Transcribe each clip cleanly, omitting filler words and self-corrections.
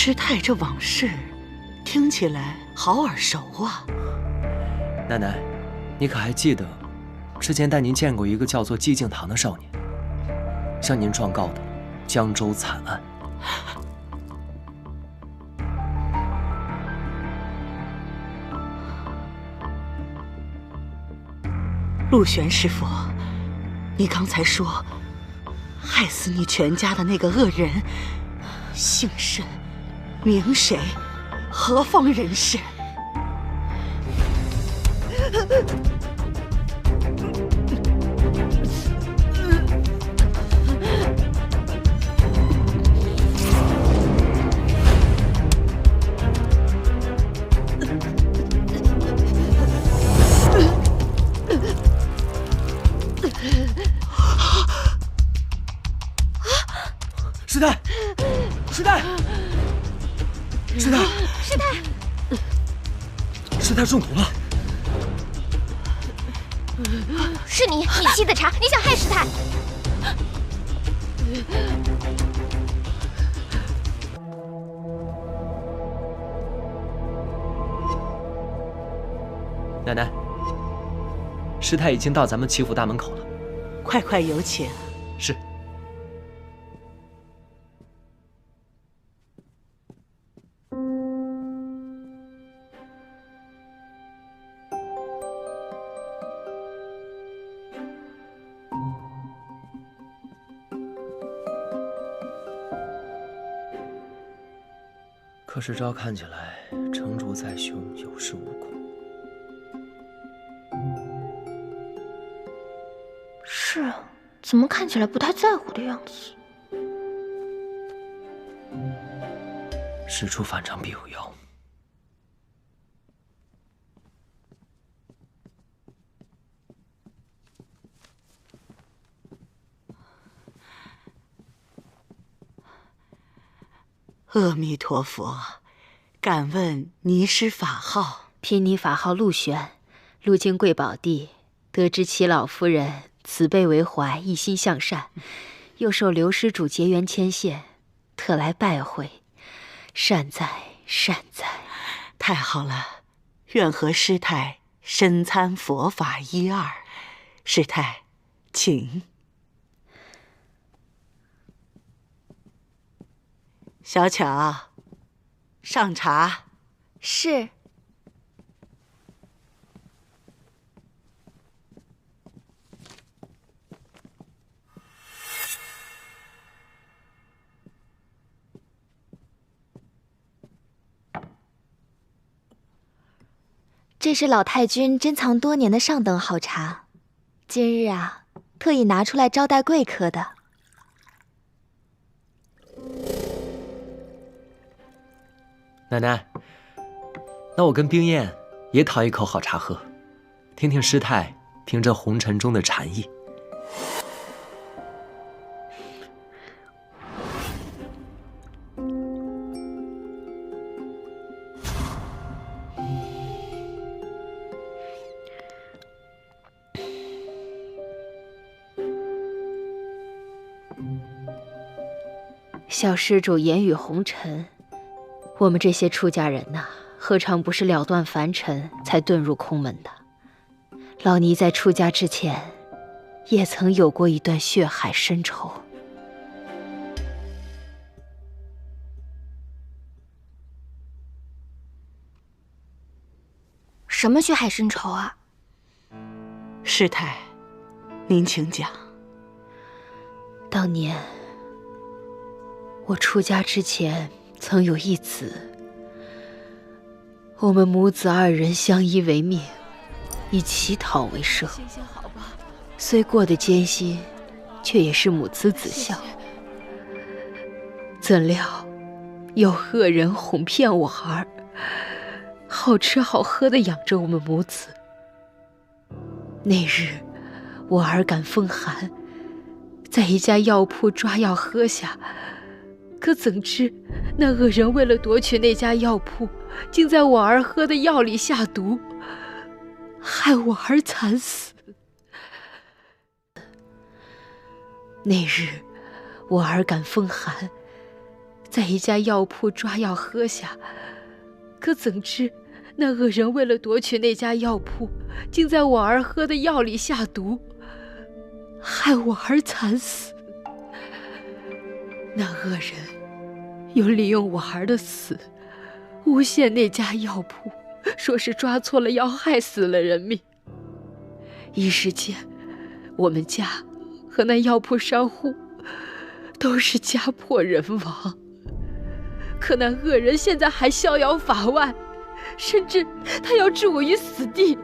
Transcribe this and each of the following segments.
师太这往事，听起来好耳熟啊。奶奶，你可还记得，之前带您见过一个叫做寂静堂的少年，向您状告的江州惨案？陆玄师傅，你刚才说害死你全家的那个恶人，姓甚名谁，何方人士？师太，师太，师太，师太，师太中毒了。是你沏的茶，你想害师太？奶奶，师太已经到咱们齐府大门口了，快快有请。是。可是照看起来，成竹在胸，有恃无恐。是啊，怎么看起来不太在乎的样子？事出反常必有妖。阿弥陀佛，敢问尼师法号？贫尼法号陆玄，路经贵宝地，得知齐老夫人慈悲为怀，一心向善，又受刘施主结缘牵线，特来拜会。善哉善哉！太好了，愿和师太深参佛法一二。师太，请。小巧，上茶。是。这是老太君珍藏多年的上等好茶，今日啊，特意拿出来招待贵客的。奶奶，那我跟冰燕也讨一口好茶喝，听听师太评这红尘中的禅意。小施主言语红尘，我们这些出家人呐，何尝不是了断凡尘才遁入空门的？老尼在出家之前，也曾有过一段血海深仇。什么血海深仇啊？师太，您请讲。当年我出家之前，曾有一子，我们母子二人相依为命，以乞讨为生。虽过得艰辛，却也是母慈子孝。怎料有恶人哄骗我儿，好吃好喝的养着我们母子。那日我儿感风寒，在一家药铺抓药喝下，可怎知那恶人为了夺取那家药铺，竟在我儿喝的药里下毒，害我儿惨死。那日我儿感风寒，在一家药铺抓药喝下，可怎知那恶人为了夺取那家药铺，竟在我儿喝的药里下毒，害我儿惨死。那恶人又利用我儿的死，诬陷那家药铺，说是抓错了药，害死了人命。一时间，我们家和那药铺商户都是家破人亡。可那恶人现在还逍遥法外，甚至他要置我于死地。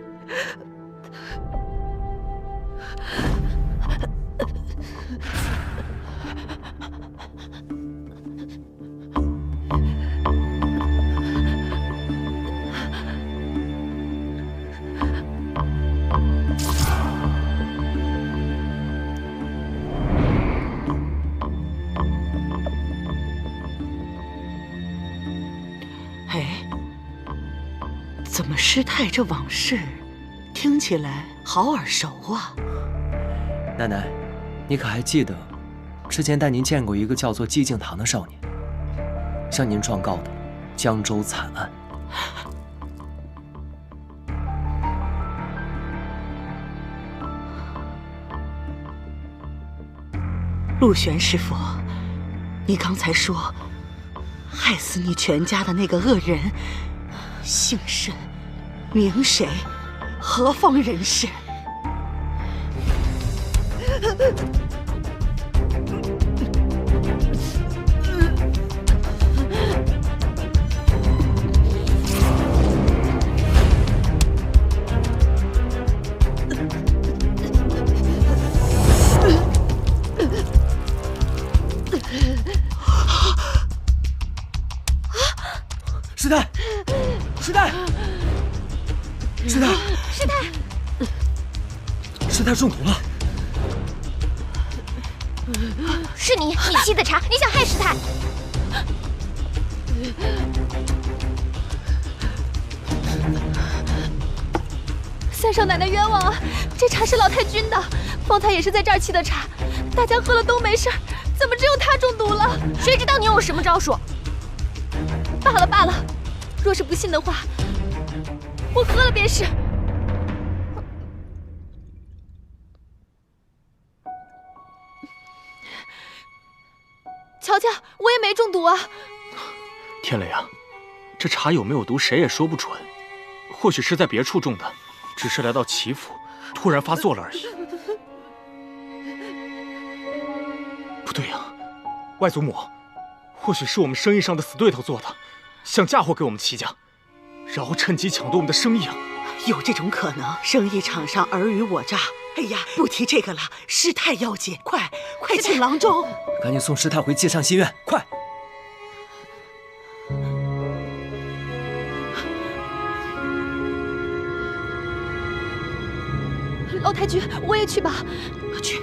哎，怎么师太这往事听起来好耳熟啊？奶奶，你可还记得之前带您见过一个叫做寂静堂的少年，向您状告的江州惨案？陆玄师傅，你刚才说害死你全家的那个恶人姓甚名谁，何方人士？师太，师太，师太，师太，师太中毒了。是你沏的茶，你想害师太？三少奶奶冤枉啊！这茶是老太君的，方才也是在这儿沏的茶，大家喝了都没事，怎么只有她中毒了？谁知道你有什么招数？罢了罢了，若是不信的话，我喝了便是。瞧瞧，我也没中毒啊！天雷啊，这茶有没有毒，谁也说不准。或许是在别处中的，只是来到齐府，突然发作了而已。不对呀，外祖母，或许是我们生意上的死对头做的，想嫁祸给我们齐家，然后趁机抢夺我们的生意啊！有这种可能，生意场上尔虞我诈。哎呀，不提这个了，师太要紧，快请郎中，赶紧送师太回界上心院，快！老太君，我也去吧。去。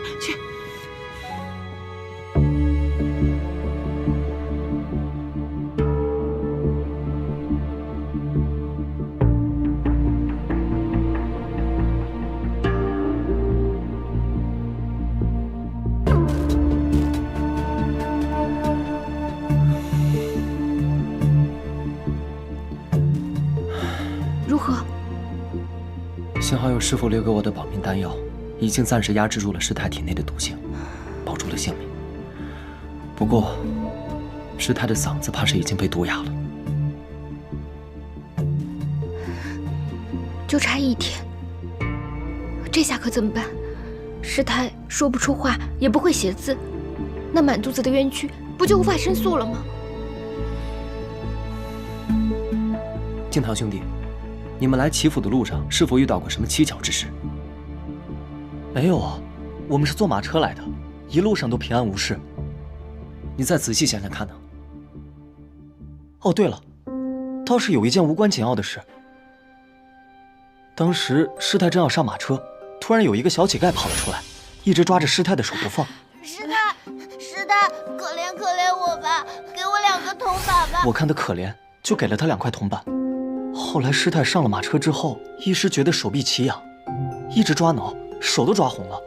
如何？幸好有师父留给我的保命丹药，已经暂时压制住了师太体内的毒性，保住了性命。不过，师太的嗓子怕是已经被毒哑了。就差1天，这下可怎么办？师太说不出话，也不会写字，那满肚子的冤屈，不就无法申诉了吗？敬堂兄弟，你们来齐府的路上是否遇到过什么蹊跷之事？没有啊，我们是坐马车来的，一路上都平安无事。你再仔细想想看呢。哦，对了，倒是有一件无关紧要的事。当时师太正要上马车，突然有一个小乞丐跑了出来，一直抓着师太的手不放。师太，可怜我吧，给我2个铜板吧。我看他可怜，就给了他2块铜板。后来师太上了马车之后，一时觉得手臂奇痒，一直抓挠，手都抓红了。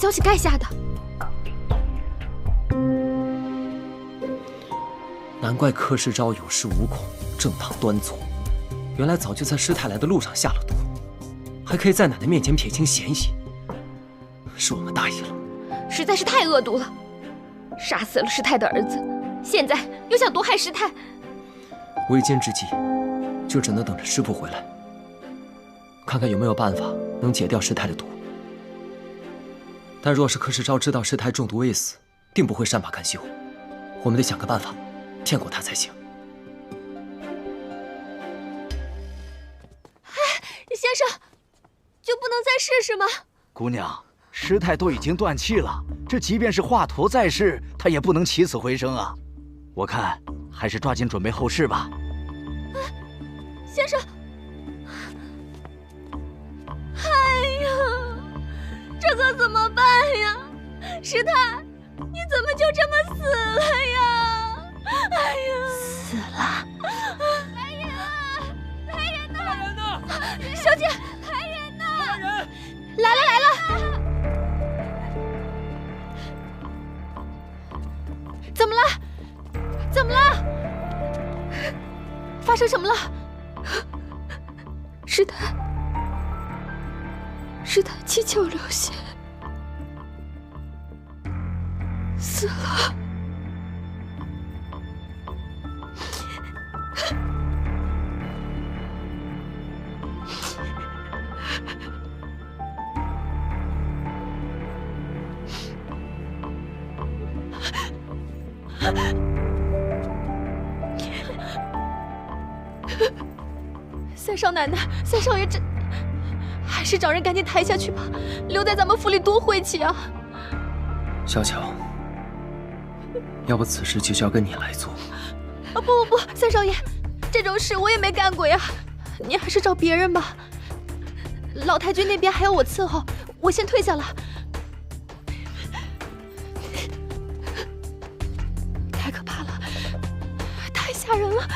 消息盖下的。难怪柯世昭有恃无恐，正当端坐，原来早就在师太来的路上下了毒，还可以在奶奶面前撇清嫌疑。是我们大意了，实在是太恶毒了，杀死了师太的儿子，现在又想毒害师太。为奸之计，就只能等着师父回来，看看有没有办法能解掉师太的毒。但若是柯世昭知道师太中毒未死，定不会善罢甘休。我们得想个办法骗过他才行。先生，就不能再试试吗？姑娘，师太都已经断气了，这即便是华佗在世，他也不能起死回生啊！我看还是抓紧准备后事吧。先生，哎呀，这可怎么办呀？师太，你怎么就这么死了呀？哎呀，死了！来人啊！来人呐！来人呐！小姐，来人呐！来人！来了来了！怎么了？怎么了？发生什么了？师太七窍流血，死了。三少奶奶，三少爷，这还是找人赶紧抬下去吧，留在咱们府里多晦气啊！小巧，要不此事就交给你来做。啊不，三少爷，这种事我也没干过呀，您还是找别人吧。老太君那边还要我伺候，我先退下了。太可怕了，太吓人了。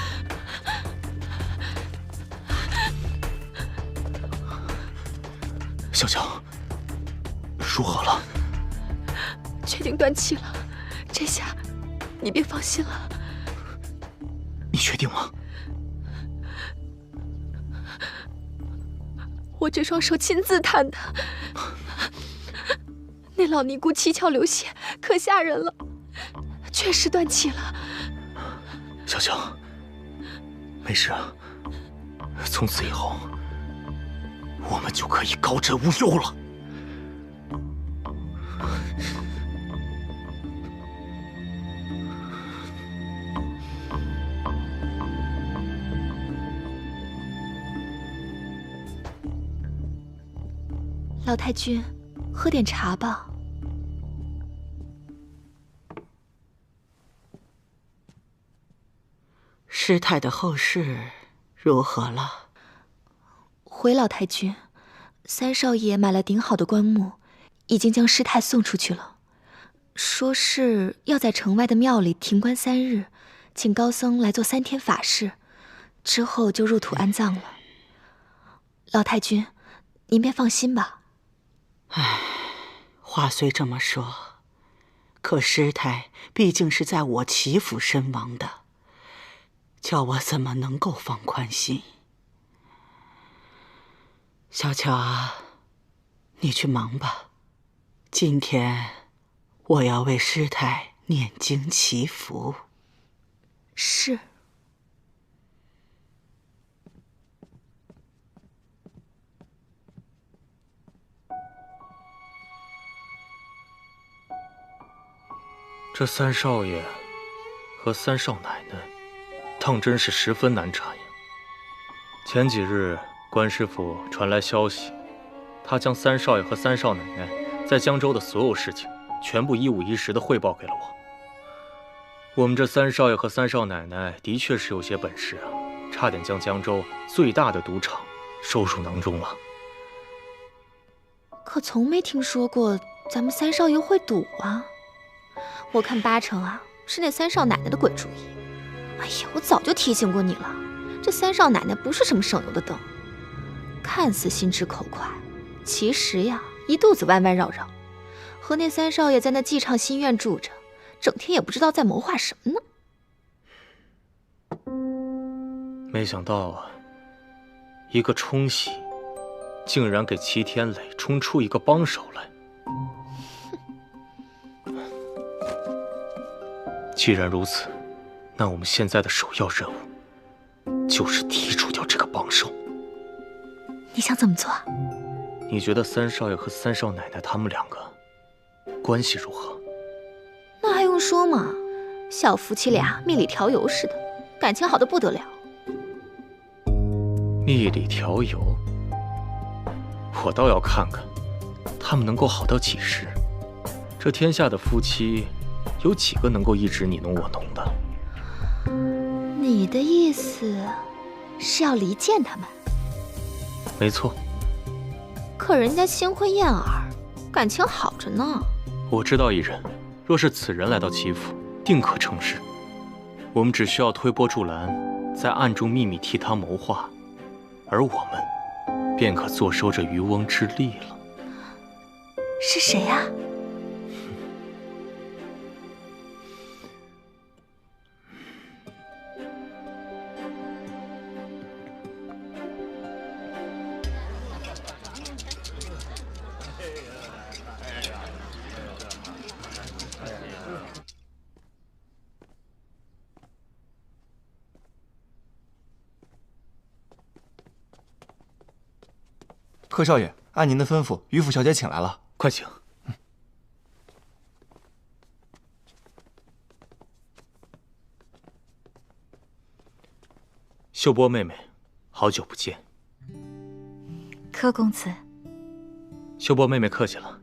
小乔，说好了，确定断气了，这下你别放心了。你确定吗？我这双手亲自探的，那老尼姑七窍流血，可吓人了，确实断气了。小乔，没事，从此以后，我们就可以高枕无忧了。老太君，喝点茶吧。师太的后事如何了？回老太君，三少爷买了顶好的棺木，已经将师太送出去了，说是要在城外的庙里停棺3日，请高僧来做3天法事，之后就入土安葬了。老太君，您便放心吧。唉，话虽这么说，可师太毕竟是在我齐府身亡的，叫我怎么能够放宽心？小乔啊，你去忙吧。今天我要为师太念经祈福。是。这三少爷和三少奶奶，当真是十分难缠呀。前几日，关师傅传来消息，他将三少爷和三少奶奶在江州的所有事情，全部一五一十地汇报给了我。我们这三少爷和三少奶奶的确是有些本事啊，差点将江州最大的赌场收入囊中了。可从没听说过咱们三少爷会赌啊。我看8成啊是那三少奶奶的鬼主意。哎呀，我早就提醒过你了，这三少奶奶不是什么省油的灯，看似心直口快，其实呀一肚子弯弯绕绕，和那三少爷在那寄畅心院住着，整天也不知道在谋划什么呢。没想到啊，一个冲喜，竟然给齐天磊冲出一个帮手来。既然如此，那我们现在的首要任务就是剔除掉这个帮手。你想怎么做？你觉得三少爷和三少奶奶他们两个关系如何？那还用说吗？小夫妻俩蜜里调油似的，感情好得不得了。蜜里调油，我倒要看看他们能够好到几时。这天下的夫妻，有几个能够一直你侬我侬的？你的意思是要离间他们？没错。可人家新婚燕尔，感情好着呢。我知道一人，若是此人来到齐府，定可成事。我们只需要推波助澜，在暗中秘密替他谋划，而我们便可坐收这渔翁之利了。是谁呀？柯少爷，按您的吩咐，于府小姐请来了，快请。秀波妹妹，好久不见。柯公子，秀波妹妹客气了。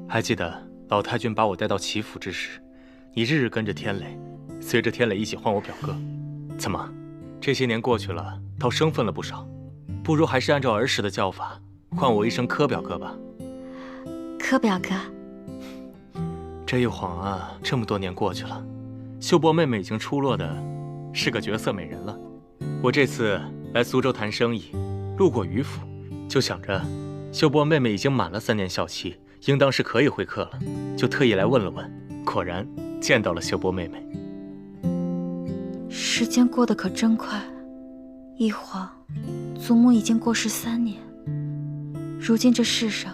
还记得老太君把我带到齐府之时，你日日跟着天磊，随着天磊一起唤我表哥。怎么，这些年过去了，倒生分了不少。不如还是按照儿时的叫法，唤我一声柯表哥吧。柯表哥。这一晃啊，这么多年过去了，秀波妹妹已经出落的是个绝色美人了。我这次来苏州谈生意，路过于府，就想着秀波妹妹已经满了3年校期，应当是可以会客了，就特意来问了问。果然见到了秀波妹妹。时间过得可真快，一晃，祖母已经过世3年。如今这世上，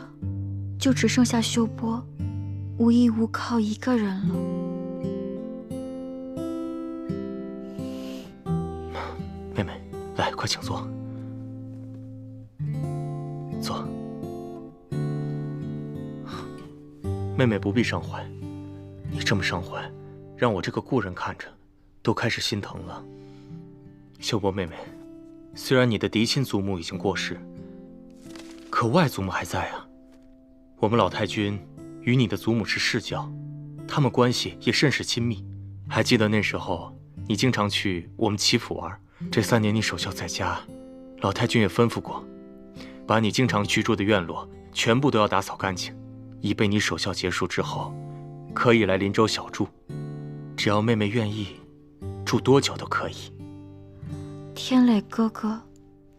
就只剩下秀波无依无靠一个人了。妹妹，来，快请坐。坐。妹妹不必伤怀，你这么伤怀，让我这个故人看着，都开始心疼了。秀波妹妹，虽然你的嫡亲祖母已经过世，可外祖母还在啊。我们老太君与你的祖母是世交，他们关系也甚是亲密。还记得那时候，你经常去我们齐府玩，这3年你守孝在家，老太君也吩咐过，把你经常居住的院落全部都要打扫干净，以备你守孝结束之后，可以来林州小住。只要妹妹愿意，住多久都可以。天磊哥哥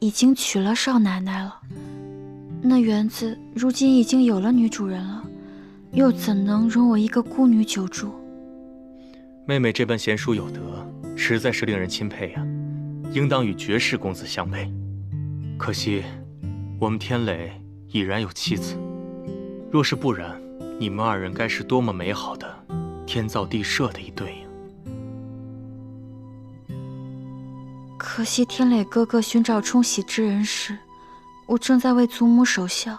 已经娶了少奶奶了，那园子如今已经有了女主人了，又怎能容我一个孤女久住？妹妹这般贤淑有德，实在是令人钦佩呀，应当与绝世公子相配。可惜，我们天磊已然有妻子，若是不然，你们2人该是多么美好的天造地设的一对呀！可惜天磊哥哥寻找冲喜之人时，我正在为祖母守孝，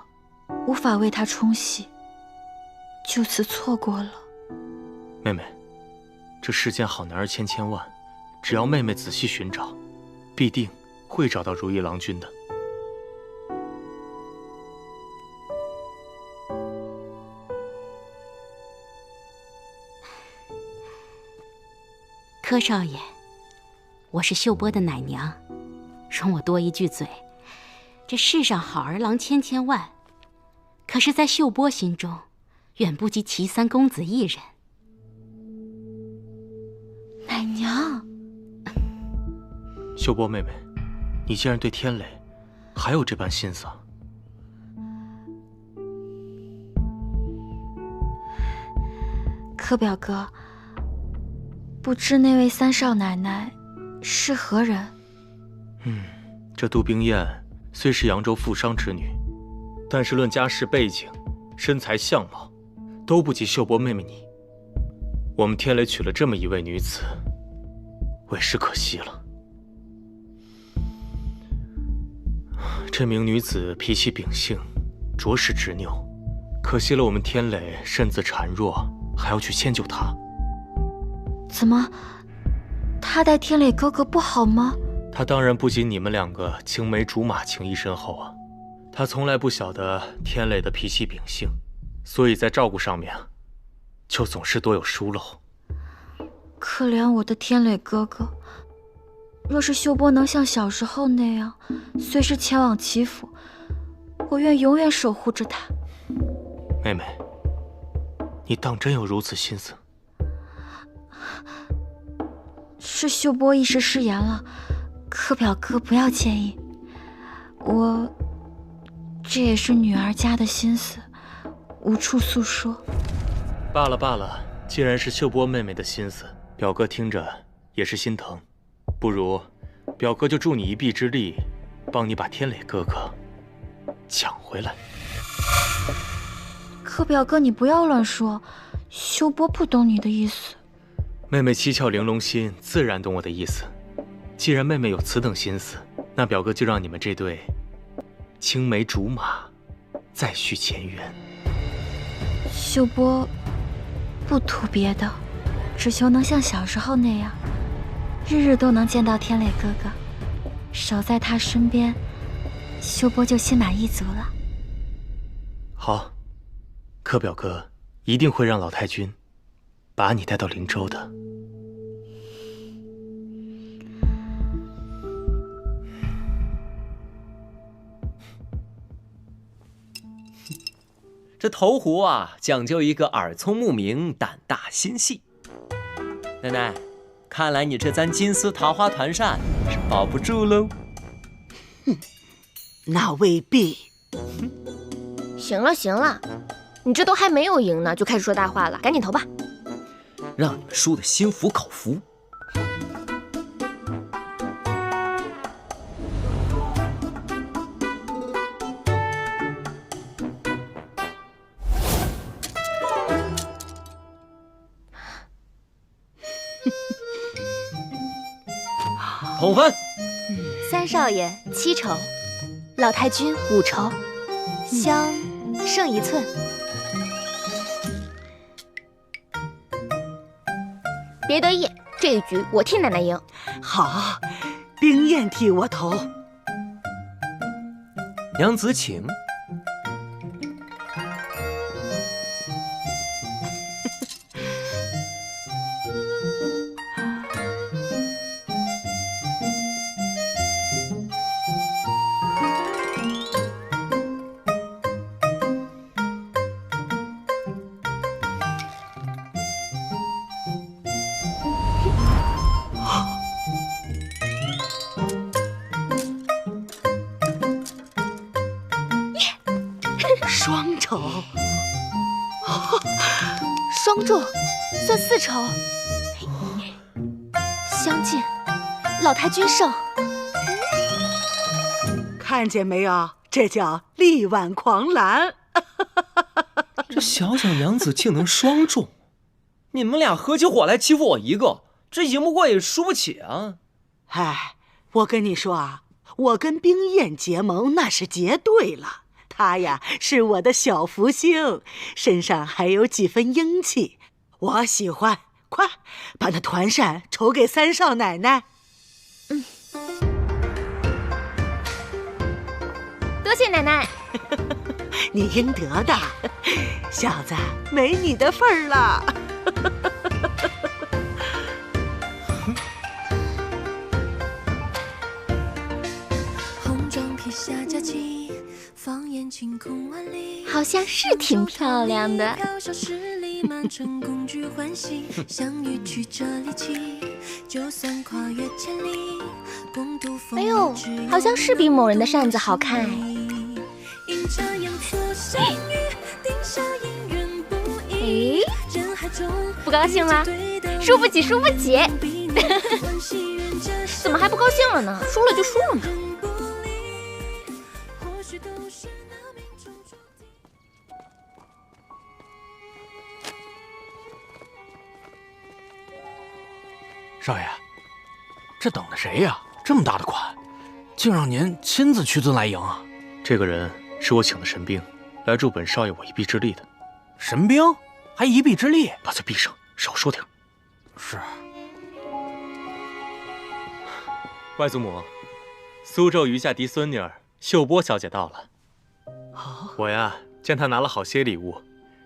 无法为他冲喜，就此错过了。妹妹，这世间好男儿千千万，只要妹妹仔细寻找，必定会找到如意郎君的。柯少爷，我是秀波的奶娘，容我多一句嘴，这世上好儿郎千千万，可是在秀波心中，远不及齐三公子一人。奶娘，秀波妹妹，你竟然对天磊还有这般心思啊？柯表哥，不知那位三少奶奶是何人？这杜冰燕虽是扬州富商之女，但是论家世背景、身材相貌，都不及秀波妹妹你。我们天雷娶了这么一位女子，委实可惜了。这名女子脾气秉性，着实执拗，可惜了我们天雷身子孱弱，还要去迁就她。怎么，她待天磊哥哥不好吗？她当然不及你们两个青梅竹马情谊深厚啊。她从来不晓得天磊的脾气秉性，所以在照顾上面就总是多有疏漏。可怜我的天磊哥哥，若是秀波能像小时候那样，随时前往齐府，我愿永远守护着他。妹妹，你当真有如此心思？是秀波一时失言了，柯表哥不要介意。这也是女儿家的心思，无处诉说。罢了罢了，既然是秀波妹妹的心思，表哥听着也是心疼。不如，表哥就助你一臂之力，帮你把天磊哥哥抢回来。柯表哥，你不要乱说，秀波不懂你的意思。妹妹七窍玲珑心，自然懂我的意思。既然妹妹有此等心思，那表哥就让你们这对青梅竹马再续前缘。秀波不图别的，只求能像小时候那样，日日都能见到天磊哥哥，守在他身边，秀波就心满意足了。好，柯表哥一定会让老太君把你带到林州的。这投壶啊，讲究一个耳聪目明、胆大心细。奶奶，看来你这簪金丝桃花团扇是保不住喽。那未必。行了行了，你这都还没有赢呢，就开始说大话了，赶紧投吧。让你们输得心服口服。同分。三少爷7筹，老太君5筹，相剩1寸。别得意，这一局我替奶奶赢。好，冰燕替我投。娘子请。双筹，双中，算4筹，相近，老太君胜。看见没有？这叫力挽狂澜。这小小娘子竟能双中，你们俩合起伙来欺负我一个，这赢不过也输不起啊！哎，我跟你说啊，我跟冰燕结盟那是结对了。她呀是我的小福星，身上还有几分英气，我喜欢。快把那团扇筹给三少奶奶。多谢奶奶。你应得的，小子没你的份儿了。好像是挺漂亮的。哎呦，好像是比某人的扇子好看哎。哎，不高兴了？输不起，输不起！怎么还不高兴了呢？输了就输了嘛。少爷，这等的谁呀？这么大的款，竟让您亲自屈尊来迎啊！这个人是我请的神兵，来助本少爷我一臂之力的。神兵？还一臂之力？把嘴闭上，少说点。是。外祖母，苏州余下嫡孙女儿秀波小姐到了。我呀，见她拿了好些礼物，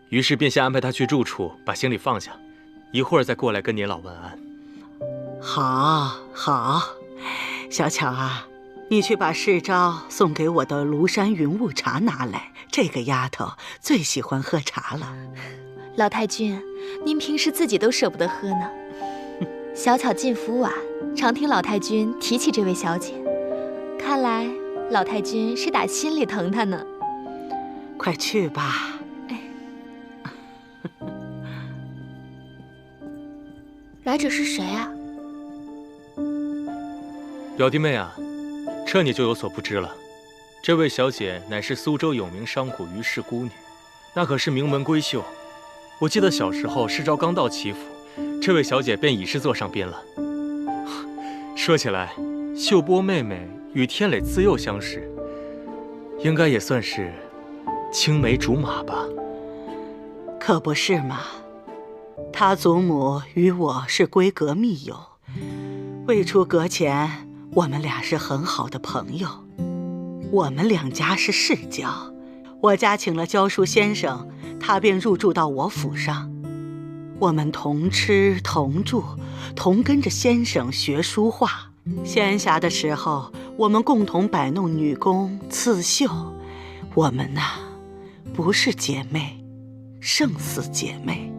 于是便先安排她去住处把行李放下，一会儿再过来跟您老问安。好，好，小巧啊，你去把世昭送给我的庐山云雾茶拿来，这个丫头最喜欢喝茶了。老太君，您平时自己都舍不得喝呢。小巧进府晚，常听老太君提起这位小姐，看来老太君是打心里疼她呢。快去吧。来者是谁啊？表弟妹啊，这你就有所不知了。这位小姐乃是苏州有名商贾于氏姑女，那可是名门闺秀。我记得小时候世昭刚到齐府，这位小姐便已是座上宾了。说起来，秀波妹妹与天磊自幼相识，应该也算是青梅竹马吧？可不是嘛，他祖母与我是闺阁密友，未出阁前，我们俩是很好的朋友。我们两家是世交，我家请了教书先生，他便入住到我府上。我们同吃同住，同跟着先生学书画。闲暇的时候，我们共同摆弄女工刺绣。我们呐，不是姐妹，胜似姐妹。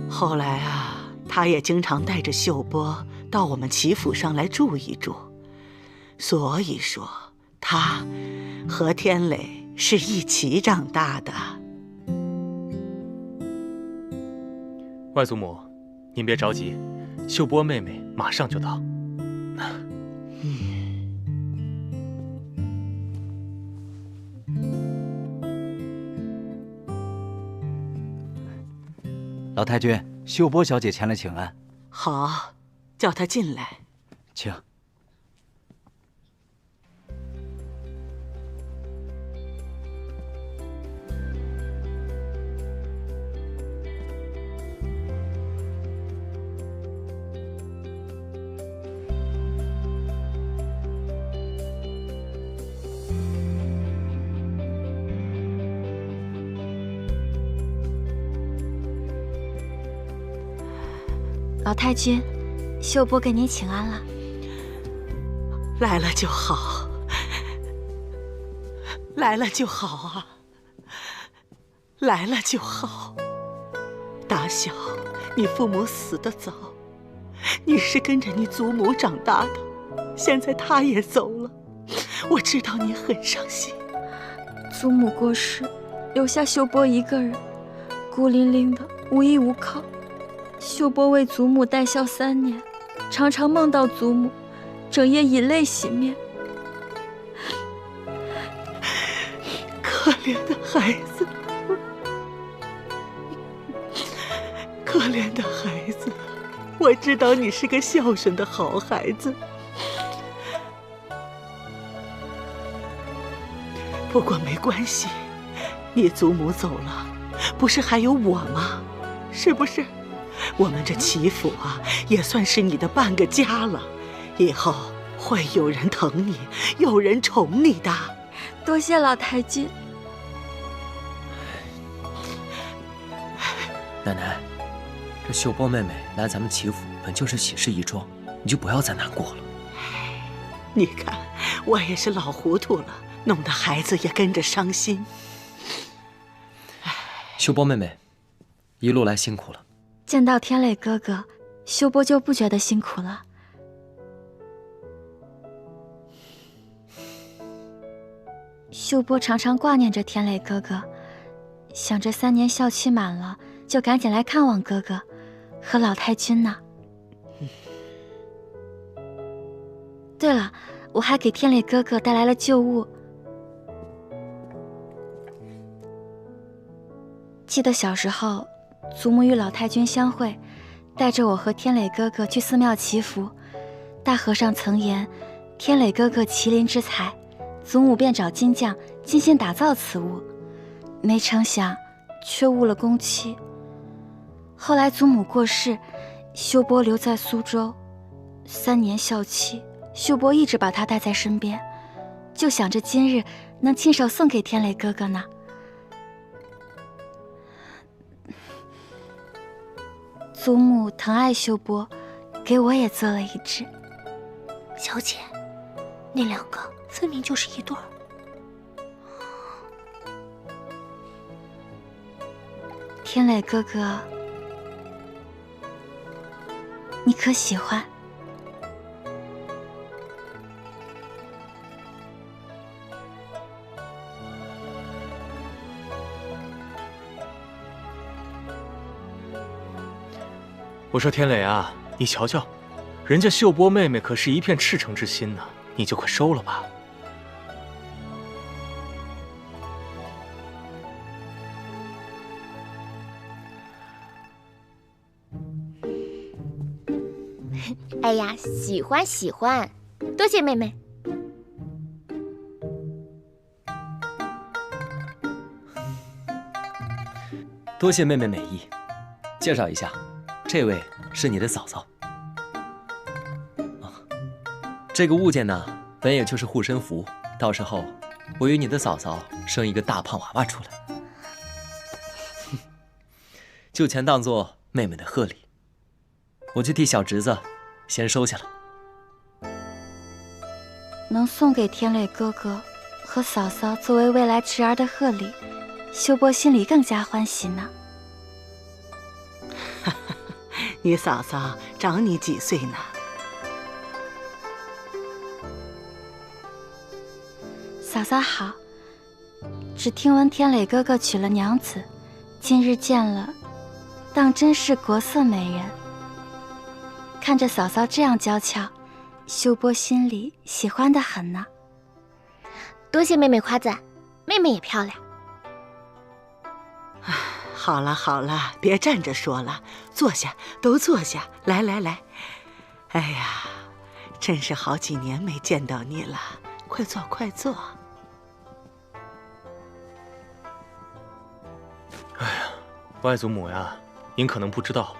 后来啊，他也经常带着秀波到我们齐府上来住一住，所以说他和天磊是一起长大的。外祖母，您别着急，秀波妹妹马上就到。老太君，秀波小姐前来请安。好，叫她进来。请。老太君，秀波给您请安了。来了就好，来了就好啊，来了就好。打小你父母死得早，你是跟着你祖母长大的，现在她也走了，我知道你很伤心。祖母过世，留下秀波一个人，孤零零的，无依无靠。秀波为祖母带孝3年，常常梦到祖母，整夜以泪洗面。可怜的孩子，可怜的孩子，我知道你是个孝顺的好孩子。不过没关系，你祖母走了，不是还有我吗？是不是？我们这齐府啊，也算是你的半个家了，以后会有人疼你，有人宠你的。多谢老太君。奶奶，这秀波妹妹来咱们齐府本就是喜事一桩，你就不要再难过了。你看，我也是老糊涂了，弄得孩子也跟着伤心。秀波妹妹，一路来辛苦了。见到天磊哥哥，秀波就不觉得辛苦了。秀波常常挂念着天磊哥哥，想着3年孝期满了，就赶紧来看望哥哥和老太君呢。对了，我还给天磊哥哥带来了旧物。记得小时候，祖母与老太君相会，带着我和天磊哥哥去寺庙祈福。大和尚曾言，天磊哥哥麒麟之才，祖母便找金匠精心打造此物，没成想却误了工期。后来祖母过世，秀波留在苏州，3年孝期，秀波一直把他带在身边，就想着今日能亲手送给天磊哥哥呢。祖母疼爱秀波，给我也做了一只。小姐，那2个分明就是一对儿。天磊哥哥，你可喜欢？我说天磊啊，你瞧瞧，人家秀波妹妹可是一片赤诚之心呢，你就快收了吧。哎呀，喜欢喜欢，多谢妹妹。多谢妹妹美意。介绍一下，这位是你的嫂嫂。这个物件呢，本也就是护身符，到时候我与你的嫂嫂生一个大胖娃娃出来，就全当做妹妹的贺礼。我去替小侄子先收下了。能送给天磊哥哥和嫂嫂作为未来侄儿的贺礼，秀波心里更加欢喜呢。你嫂嫂长你几岁呢？嫂嫂好，只听闻天磊哥哥娶了娘子，今日见了，当真是国色美人。看着嫂嫂这样娇俏，秀波心里喜欢得很呢。多谢妹妹夸赞，妹妹也漂亮。好了好了，别站着说了，坐下，都坐下。来来来，哎呀，真是好几年没见到你了，快坐快坐。哎呀，外祖母呀，您可能不知道，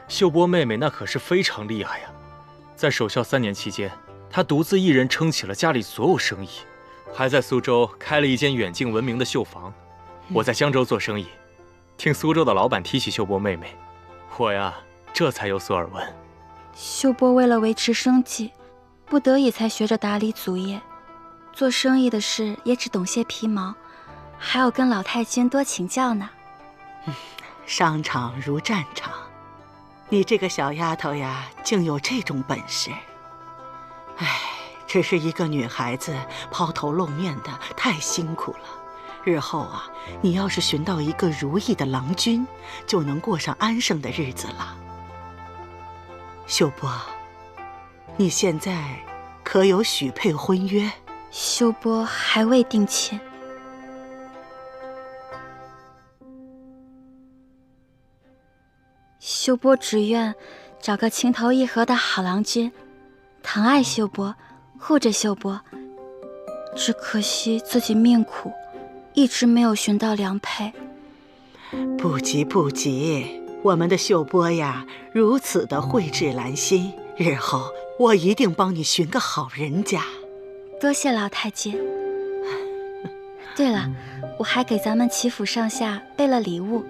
秀波妹妹那可是非常厉害呀。在守孝3年期间，她独自一人撑起了家里所有生意，还在苏州开了一间远近闻名的绣坊。我在江州做生意，听苏州的老板提起秀波妹妹，我呀这才有所耳闻。秀波为了维持生计，不得已才学着打理祖业，做生意的事也只懂些皮毛，还要跟老太君多请教呢。商场如战场，你这个小丫头呀，竟有这种本事。唉，只是一个女孩子抛头露面的，太辛苦了。日后啊，你要是寻到一个如意的郎君，就能过上安生的日子了。秀波，你现在可有许配婚约？秀波还未定亲。秀波只愿找个情投意合的好郎君，疼爱秀波，护着秀波。只可惜自己命苦，一直没有寻到良配。不急不急，我们的秀波呀，如此的蕙质兰心，日后我一定帮你寻个好人家。多谢老太君。对了，我还给咱们齐府上下备了礼物，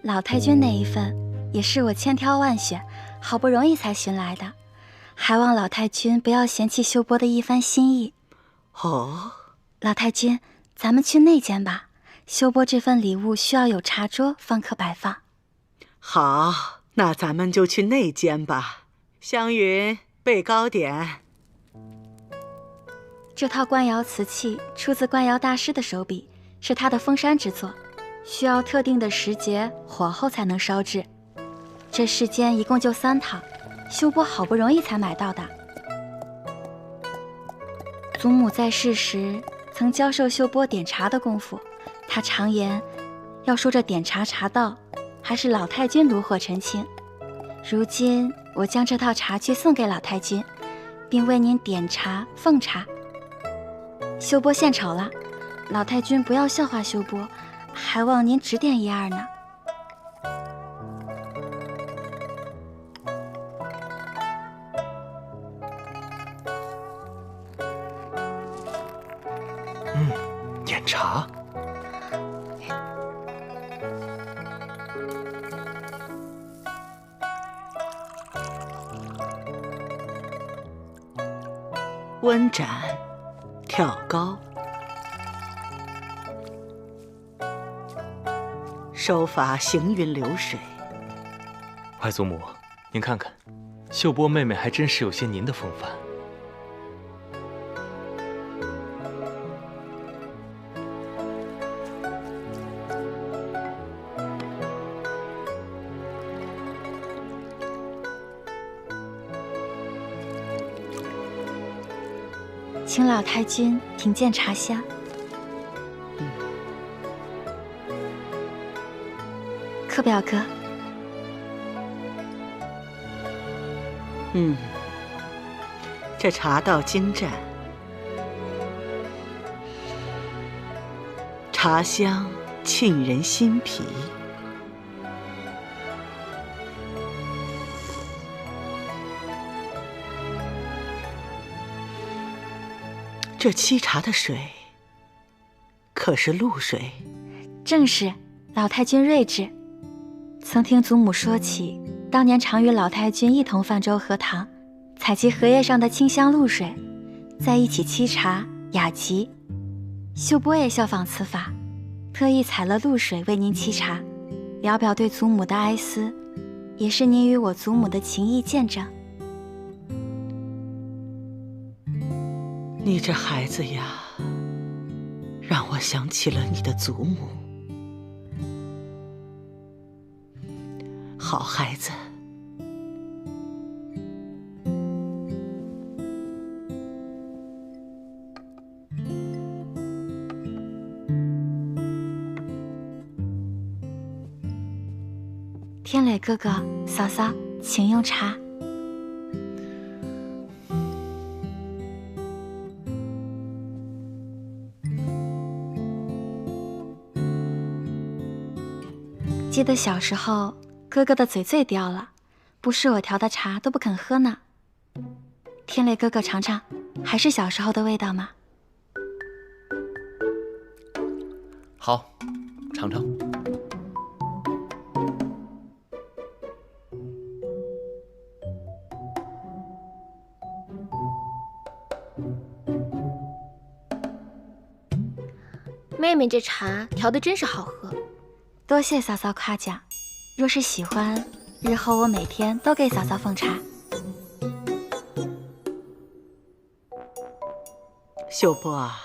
老太君那一份也是我千挑万选，好不容易才寻来的，还望老太君不要嫌弃秀波的一番心意。哦，老太君，咱们去那间吧，秀波这份礼物需要有茶桌方可摆放。好，那咱们就去那间吧。湘云，备糕点。这套官窑瓷器出自官窑大师的手笔，是他的封山之作，需要特定的时节火候才能烧制。这世间一共就3套，秀波好不容易才买到的。祖母在世时曾教授秀波点茶的功夫，她常言，要说这点茶茶道，还是老太君炉火纯青。如今我将这套茶具送给老太君，并为您点茶奉茶。秀波献丑了，老太君不要笑话秀波，还望您指点一二呢。点茶。温斩，跳高，手法行云流水。外祖母，您看看，秀波妹妹还真是有些您的风范。请老太君品鉴茶香。柯表哥，这茶道精湛，茶香沁人心脾。这沏茶的水，可是露水？正是，老太君睿智。曾听祖母说起，当年常与老太君一同泛舟荷塘，采集荷叶上的清香露水，在一起沏茶雅极。秀波也效仿此法，特意采了露水为您沏茶，聊表对祖母的哀思，也是您与我祖母的情谊见证。你这孩子呀，让我想起了你的祖母。好孩子，天磊哥哥、嫂嫂，请用茶。记得小时候，哥哥的嘴最刁了，不是我调的茶都不肯喝呢。天磊哥哥尝尝，还是小时候的味道吗？好，尝尝。妹妹这茶调的真是好喝。多谢嫂嫂夸奖，若是喜欢，日后我每天都给嫂嫂奉茶。秀波啊，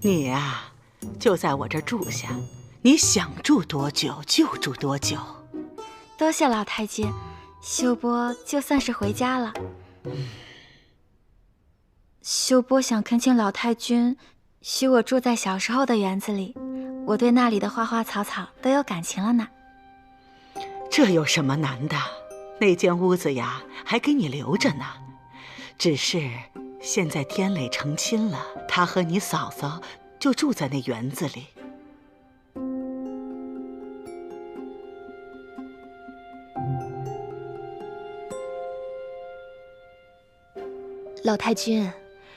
你呀，就在我这儿住下，你想住多久就住多久。多谢老太君，秀波就算是回家了。秀波想恳请老太君许我住在小时候的园子里，我对那里的花花草草都有感情了呢。这有什么难的？那间屋子呀，还给你留着呢。只是现在天磊成亲了，他和你嫂嫂就住在那园子里。老太君，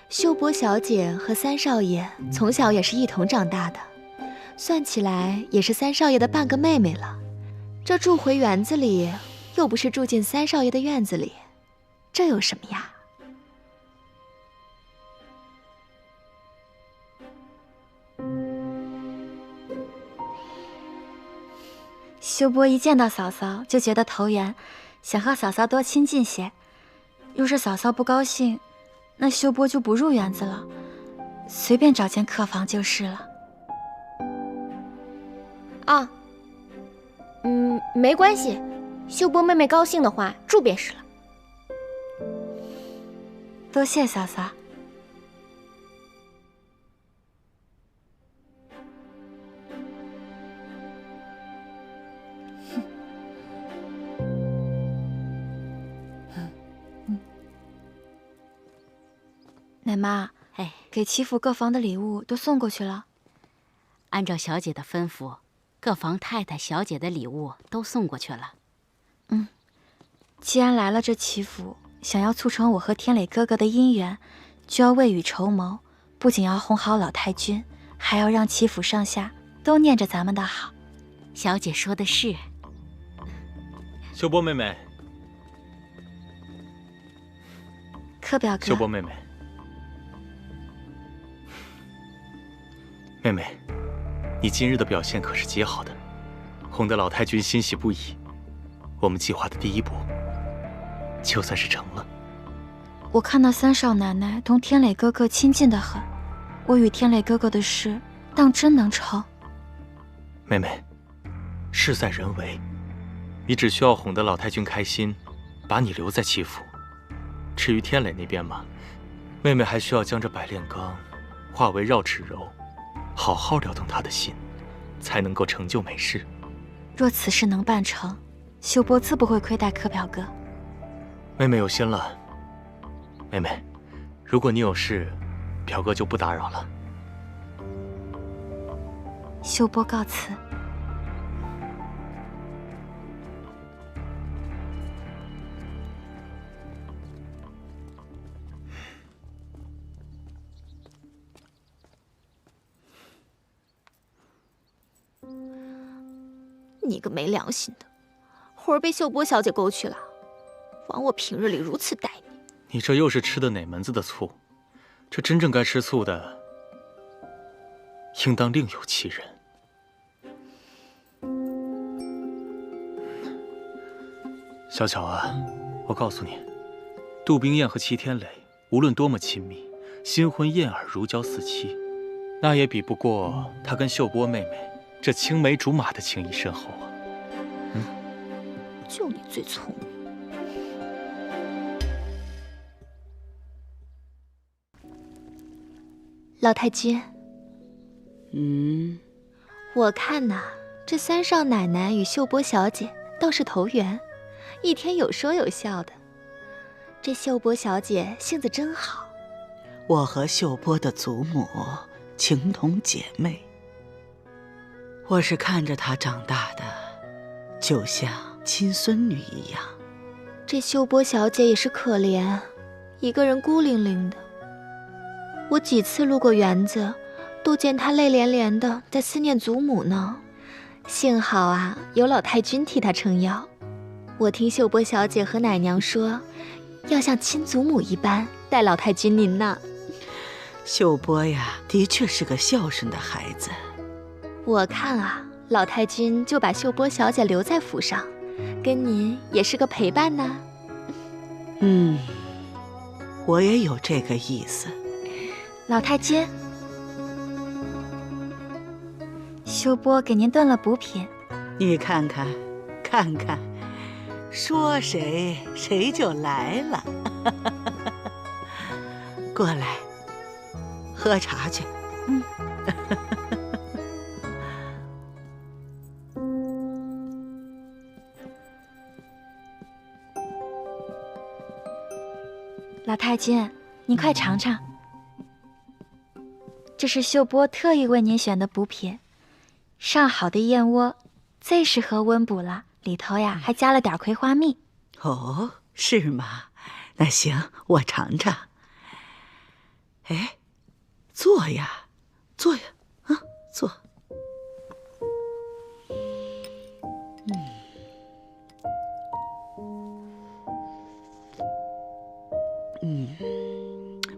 秀波小姐和三少爷从小也是一同长大的，算起来也是三少爷的半个妹妹了。这住回园子里，又不是住进三少爷的院子里，这有什么呀？秀波一见到嫂嫂就觉得投缘，想和嫂嫂多亲近些。若是嫂嫂不高兴，那秀波就不入园子了，随便找间客房就是了。啊，没关系，秀波妹妹高兴的话，住便是了。多谢嫂嫂。奶妈，哎，给齐府各房的礼物都送过去了。按照小姐的吩咐，各房太太、小姐的礼物都送过去了。既然来了这齐府，想要促成我和天磊哥哥的姻缘，就要未雨绸缪，不仅要哄好老太君，还要让齐府上下都念着咱们的好。小姐说的是。秀波妹妹，柯表哥，秀波妹妹，妹妹，你今日的表现可是极好的，哄得老太君欣喜不已。我们计划的第一步，就算是成了。我看那三少奶奶同天磊哥哥亲近得很，我与天磊哥哥的事当真能成。妹妹，事在人为，你只需要哄得老太君开心，把你留在齐府。至于天磊那边嘛，妹妹还需要将这百炼钢化为绕齿柔，好好撩动他的心，才能够成就美事。若此事能办成，秀波自不会亏待柯表哥。妹妹有心了。妹妹，如果你有事，表哥就不打扰了。秀波告辞。你个没良心的，魂儿被秀波小姐勾去了，枉我平日里如此待你。你这又是吃的哪门子的醋？这真正该吃醋的，应当另有其人。小巧啊，我告诉你，杜冰雁和齐天磊无论多么亲密，新婚燕尔如胶似漆，那也比不过他跟秀波妹妹这青梅竹马的情谊深厚啊。就你最聪明。老太君，我看呐，这三少奶奶与秀波小姐倒是投缘，一天有说有笑的。这秀波小姐性子真好。我和秀波的祖母情同姐妹，我是看着她长大的，就像亲孙女一样。这秀波小姐也是可怜，一个人孤零零的。我几次路过园子，都见她泪连连的在思念祖母呢。幸好啊，有老太君替她撑腰。我听秀波小姐和奶娘说，要像亲祖母一般待老太君您呢。秀波呀，的确是个孝顺的孩子。我看啊，老太君就把秀波小姐留在府上，跟您也是个陪伴呢。我也有这个意思。老太君，秀波给您炖了补品，你看看，看看，说谁谁就来了。过来，喝茶去。老太君，您快尝尝。这是秀波特意为您选的补品，上好的燕窝，最适合温补了。里头呀还加了点葵花蜜。哦，是吗？那行，我尝尝。哎，坐呀，坐呀，啊，坐。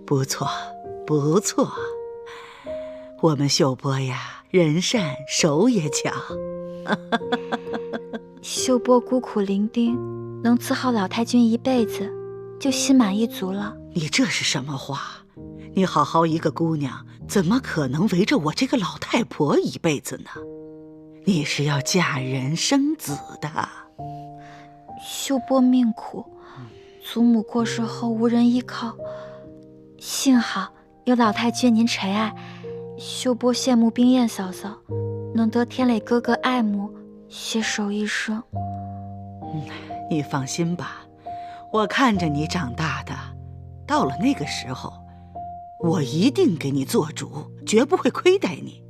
不错，不错。我们秀波呀，人善手也巧。秀波孤苦伶仃，能伺候老太君一辈子，就心满意足了。你这是什么话？你好好一个姑娘，怎么可能围着我这个老太婆一辈子呢？你是要嫁人生子的。秀波命苦，祖母过世后无人依靠，幸好有老太君您垂爱，秀波羡慕冰燕嫂嫂能得天磊哥哥爱慕，携手一生。你放心吧，我看着你长大的，到了那个时候，我一定给你做主，绝不会亏待你。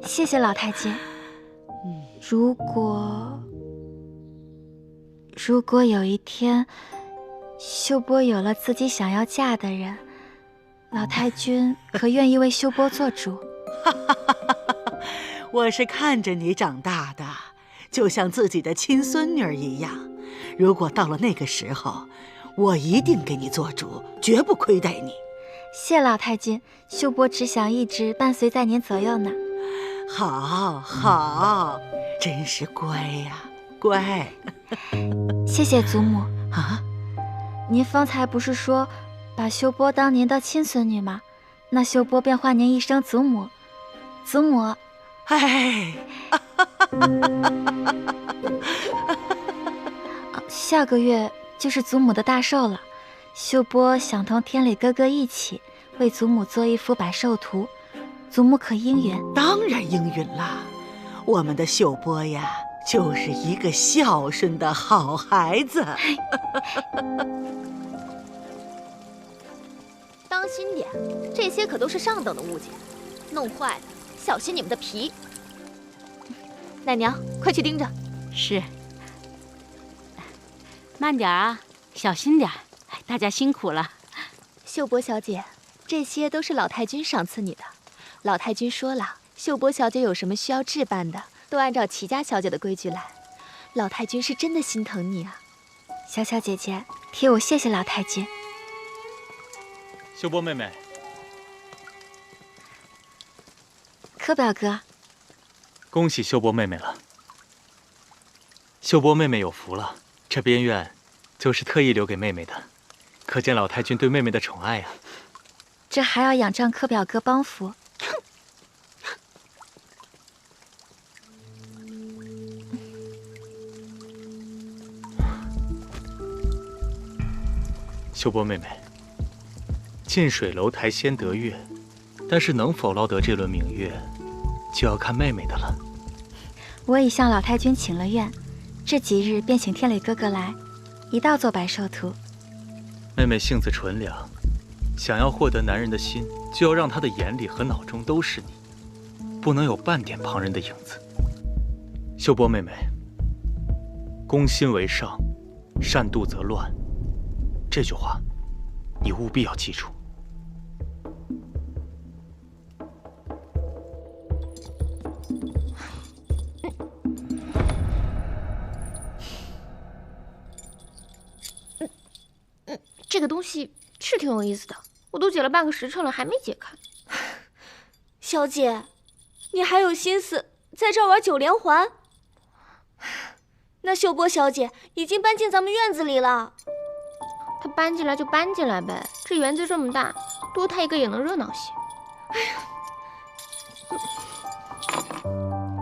谢谢老太君。如果有一天秀波有了自己想要嫁的人，老太君可愿意为秀波做主？我是看着你长大的，就像自己的亲孙女一样。如果到了那个时候，我一定给你做主，绝不亏待你。谢老太君，秀波只想一直伴随在您左右呢。好，真是乖呀，乖。谢谢祖母啊！您方才不是说把秀波当您的亲孙女吗？那秀波便唤您一声祖母。祖母，哎，下个月就是祖母的大寿了，秀波想同天磊哥哥一起为祖母做一幅百寿图，祖母可应允？当然应允啦，我们的秀波呀，就是一个孝顺的好孩子。当心点，这些可都是上等的物件，弄坏了小心你们的皮。奶娘，快去盯着。是。慢点啊，小心点，大家辛苦了。秀波小姐，这些都是老太君赏赐你的。老太君说了，秀波小姐有什么需要置办的，都按照齐家小姐的规矩来。老太君是真的心疼你啊。小小姐姐，替我谢谢老太君。秀波妹妹，柯表哥，恭喜秀波妹妹了。秀波妹妹有福了，这边院就是特意留给妹妹的，可见老太君对妹妹的宠爱啊。这还要仰仗柯表哥帮扶。秀波妹妹，近水楼台先得月，但是能否捞得这轮明月，就要看妹妹的了。我已向老太君请了愿，这几日便请天磊哥哥来，一道做百寿图。妹妹性子纯良，想要获得男人的心，就要让他的眼里和脑中都是你，不能有半点旁人的影子。秀波妹妹，攻心为上，善妒则乱，这句话你务必要记住。这个东西是挺有意思的，我都解了半个时辰了，还没解开。小姐，你还有心思在这儿玩九连环？那秀波小姐已经搬进咱们院子里了。她搬进来就搬进来呗，这园子这么大，多她一个也能热闹些。哎呀，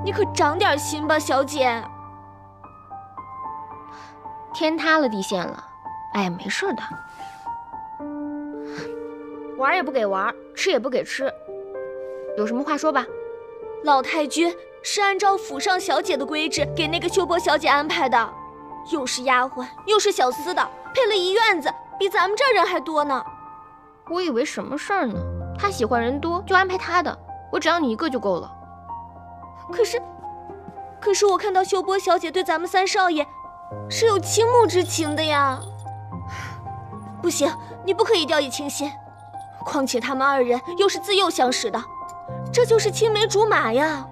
你可长点心吧，小姐。天塌了地陷了，哎呀，没事的。玩也不给玩，吃也不给吃，有什么话说吧。老太君是按照府上小姐的规制给那个秀波小姐安排的，又是丫鬟又是小厮的，配了一院子，比咱们这儿人还多呢。我以为什么事儿呢？他喜欢人多就安排他的，我只要你一个就够了。可是我看到秀波小姐对咱们三少爷是有倾慕之情的呀。不行，你不可以掉以轻心。况且他们二人又是自幼相识的，这就是青梅竹马呀。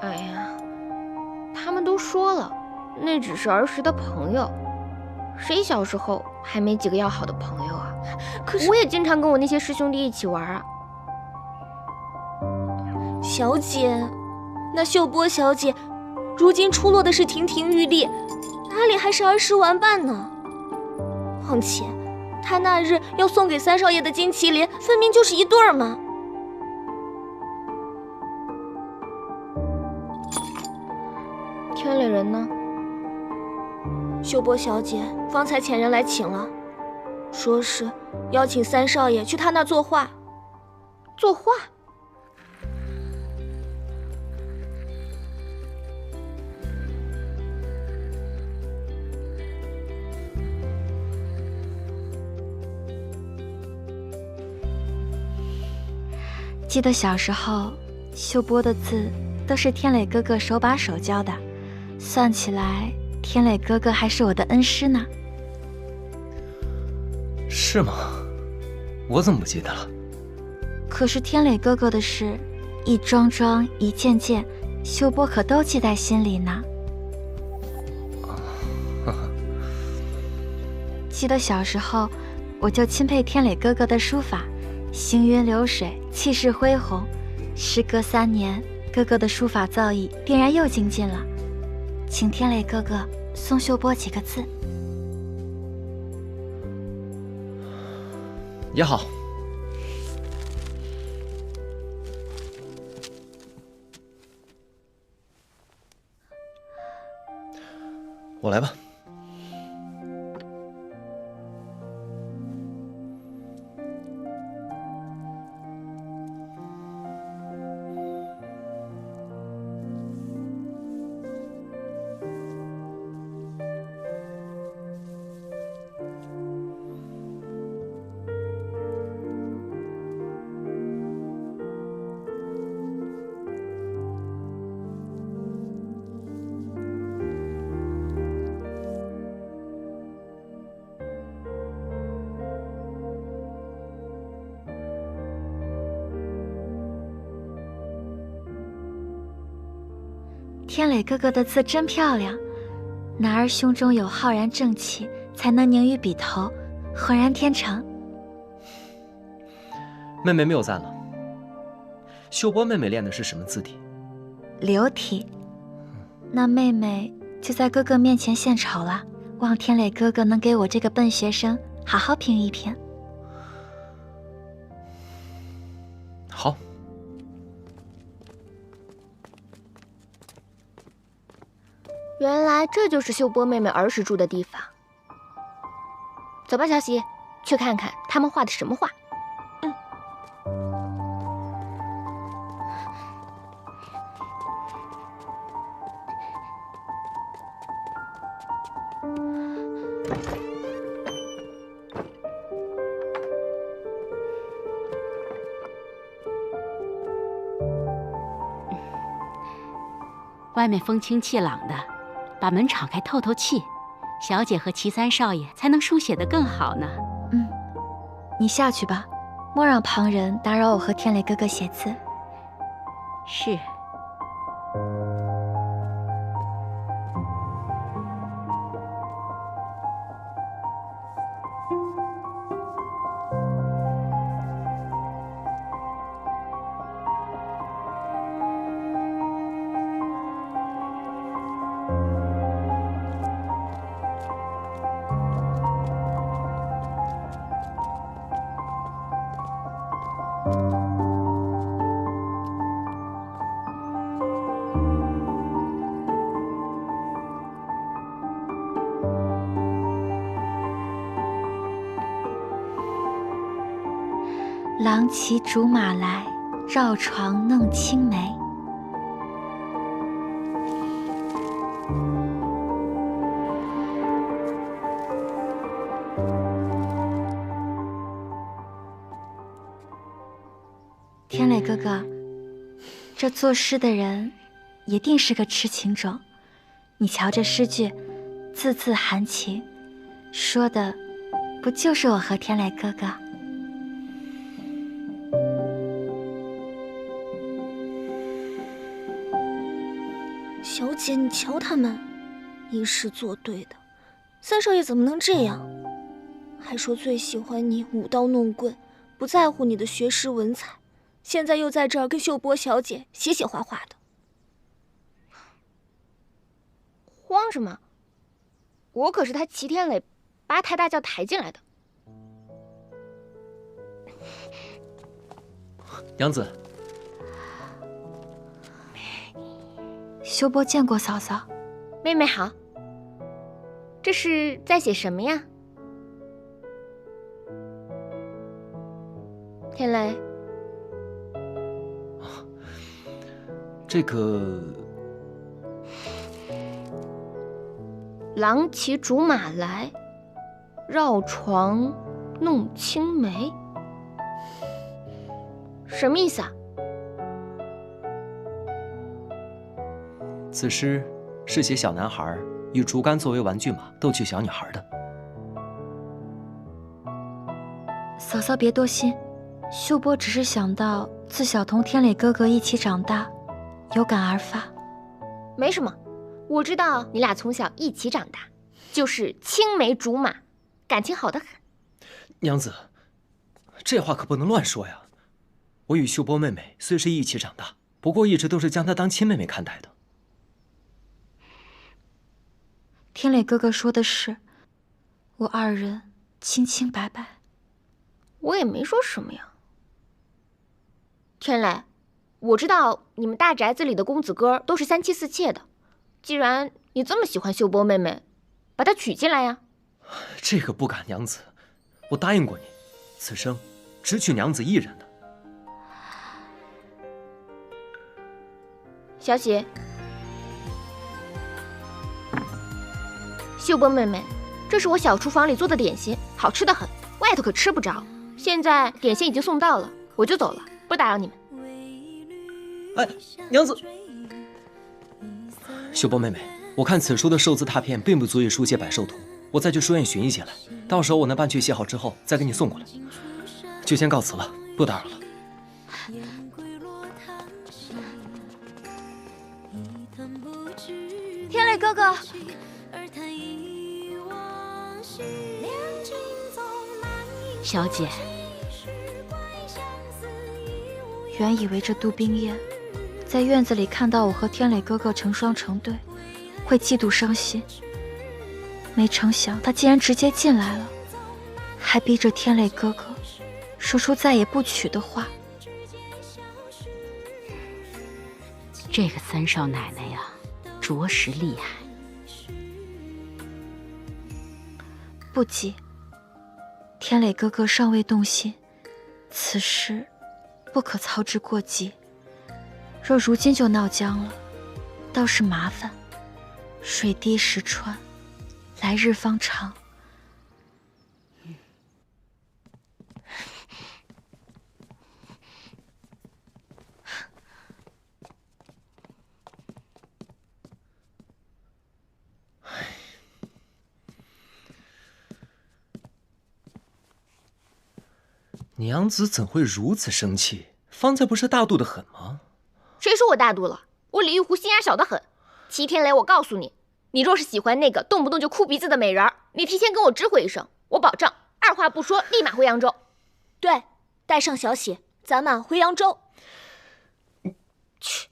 哎呀，他们都说了，那只是儿时的朋友，谁小时候还没几个要好的朋友啊？可是我也经常跟我那些师兄弟一起玩啊。小姐，那秀波小姐如今出落的是亭亭玉立，哪里还是儿时玩伴呢？况且她那日要送给三少爷的金麒麟，分明就是一对儿嘛。秀波小姐方才遣人来请了，说是邀请三少爷去他那作画。作画？记得小时候，秀波的字都是天磊哥哥手把手教的，算起来，天磊哥哥还是我的恩师呢。是吗？我怎么不记得了？可是天磊哥哥的事，一桩桩一件件，秀波可都记在心里呢。记得小时候，我就钦佩天磊哥哥的书法，行云流水，气势恢宏。时隔3年，哥哥的书法造诣定然又精进了，请天磊哥哥送秀波几个字。也好。我来吧。天磊哥哥的字真漂亮，男儿胸中有浩然正气，才能凝于笔头，浑然天成。妹妹谬赞了，秀波妹妹练的是什么字体？流体。那妹妹就在哥哥面前献丑了，望天磊哥哥能给我这个笨学生好好评一评。好。原来这就是秀波妹妹儿时住的地方。走吧，小喜，去看看他们画的什么画。外面风清气朗的，把门敞开透透气，小姐和齐三少爷才能书写得更好呢。你下去吧，莫让旁人打扰我和天磊哥哥写字。是。郎骑竹马来，绕床弄青梅。天磊哥哥，这作诗的人一定是个痴情种。你瞧这诗句，字字含情，说的不就是我和天磊哥哥？小姐，你瞧他们，吟诗作对的，三少爷怎么能这样？还说最喜欢你舞刀弄棍，不在乎你的学识文采，现在又在这儿跟秀波小姐写写画画的。慌什么？我可是他齐天磊把抬大轿抬进来的。娘子，秀波见过嫂嫂。妹妹好。这是在写什么呀？天雷，这个郎骑竹马来，绕床弄青梅，什么意思啊？此诗是写小男孩以竹竿作为玩具马逗趣小女孩的。嫂嫂别多心，秀波只是想到自小同天磊哥哥一起长大，有感而发。没什么，我知道你俩从小一起长大，就是青梅竹马，感情好得很。娘子，这话可不能乱说呀。我与秀波妹妹虽是一起长大，不过一直都是将她当亲妹妹看待的。天磊哥哥说的是，我二人清清白白。我也没说什么呀。天磊，我知道你们大宅子里的公子哥都是三妻四妾的，既然你这么喜欢秀波妹妹，把她娶进来呀。这个不敢，娘子，我答应过你，此生只娶娘子一人的。小喜，秀波妹妹，这是我小厨房里做的点心，好吃的很，外头可吃不着。现在点心已经送到了，我就走了，不打扰你们。哎，娘子，秀波妹妹，我看此书的寿字拓片并不足以书写百寿图，我再去书院寻一些来，到时候我那半阙写好之后再给你送过来。就先告辞了，不打扰了。天磊哥哥，小姐，原以为这杜冰燕在院子里看到我和天磊哥哥成双成对，会嫉妒伤心，没成想他竟然直接进来了，还逼着天磊哥哥说出再也不娶的话。这个三少奶奶呀，着实厉害。不急，天磊哥哥尚未动心，此事不可操之过急。若如今就闹僵了，倒是麻烦，水滴石穿，来日方长。娘子怎会如此生气？方才不是大度的很吗？谁说我大度了？我李玉湖心眼小得很。齐天雷，我告诉你，你若是喜欢那个动不动就哭鼻子的美人儿，你提前跟我知会一声，我保证二话不说立马回扬州。对，带上小喜，咱们回扬州。去，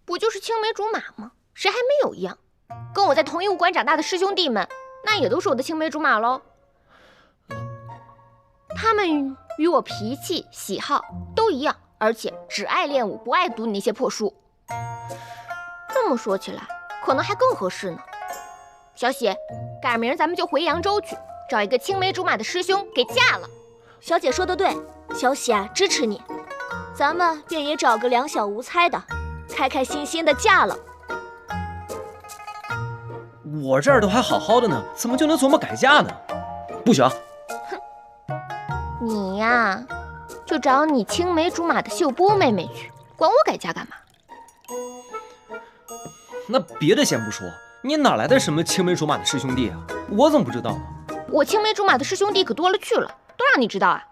不就是青梅竹马吗？谁还没有一样？跟我在同一武馆长大的师兄弟们，那也都是我的青梅竹马喽。他们与我脾气、喜好都一样，而且只爱练武，不爱读你那些破书。这么说起来，可能还更合适呢。小喜，赶明儿咱们就回扬州去，找一个青梅竹马的师兄给嫁了。小姐说的对，小喜啊，支持你。咱们便也找个两小无猜的，开开心心的嫁了。我这儿都还好好的呢，怎么就能琢磨改嫁呢？不行。你呀，就找你青梅竹马的秀波妹妹去，管我改嫁干嘛？那别的先不说，你哪来的什么青梅竹马的师兄弟啊？我怎么不知道呢？我青梅竹马的师兄弟可多了去了，都让你知道啊？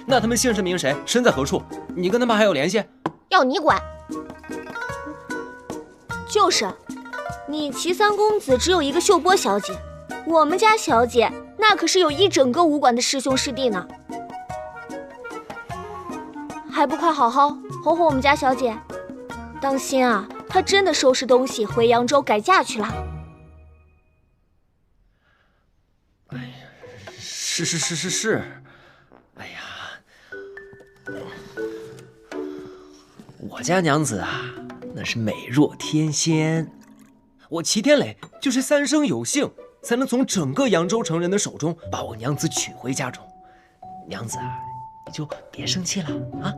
那他们姓甚名谁，身在何处？你跟他们还有联系？要你管？就是，你齐三公子只有一个秀波小姐，我们家小姐那可是有一整个武馆的师兄师弟呢，还不快好好哄哄我们家小姐？当心啊，她真的收拾东西回扬州改嫁去了。哎呀，是。哎呀，我家娘子啊，那是美若天仙。我齐天磊就是三生有幸，才能从整个扬州城人的手中把我娘子娶回家中。娘子啊，你就别生气了啊！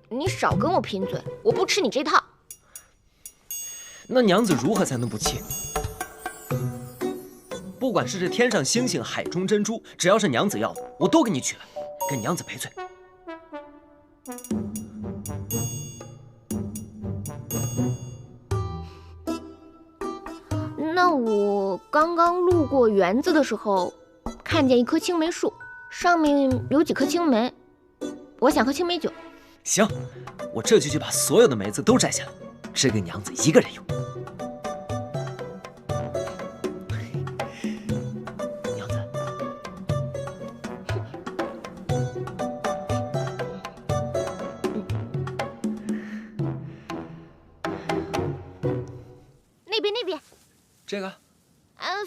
你少跟我贫嘴，我不吃你这套。那娘子如何才能不气？不管是这天上星星，海中珍珠，只要是娘子要的，我都给你取来，跟娘子赔罪。那我刚刚路过园子的时候，看见一棵青梅树，上面有几颗青梅，我想喝青梅酒。行，我这就去把所有的梅子都摘下来，只给娘子一个人用。娘子，那边。这个？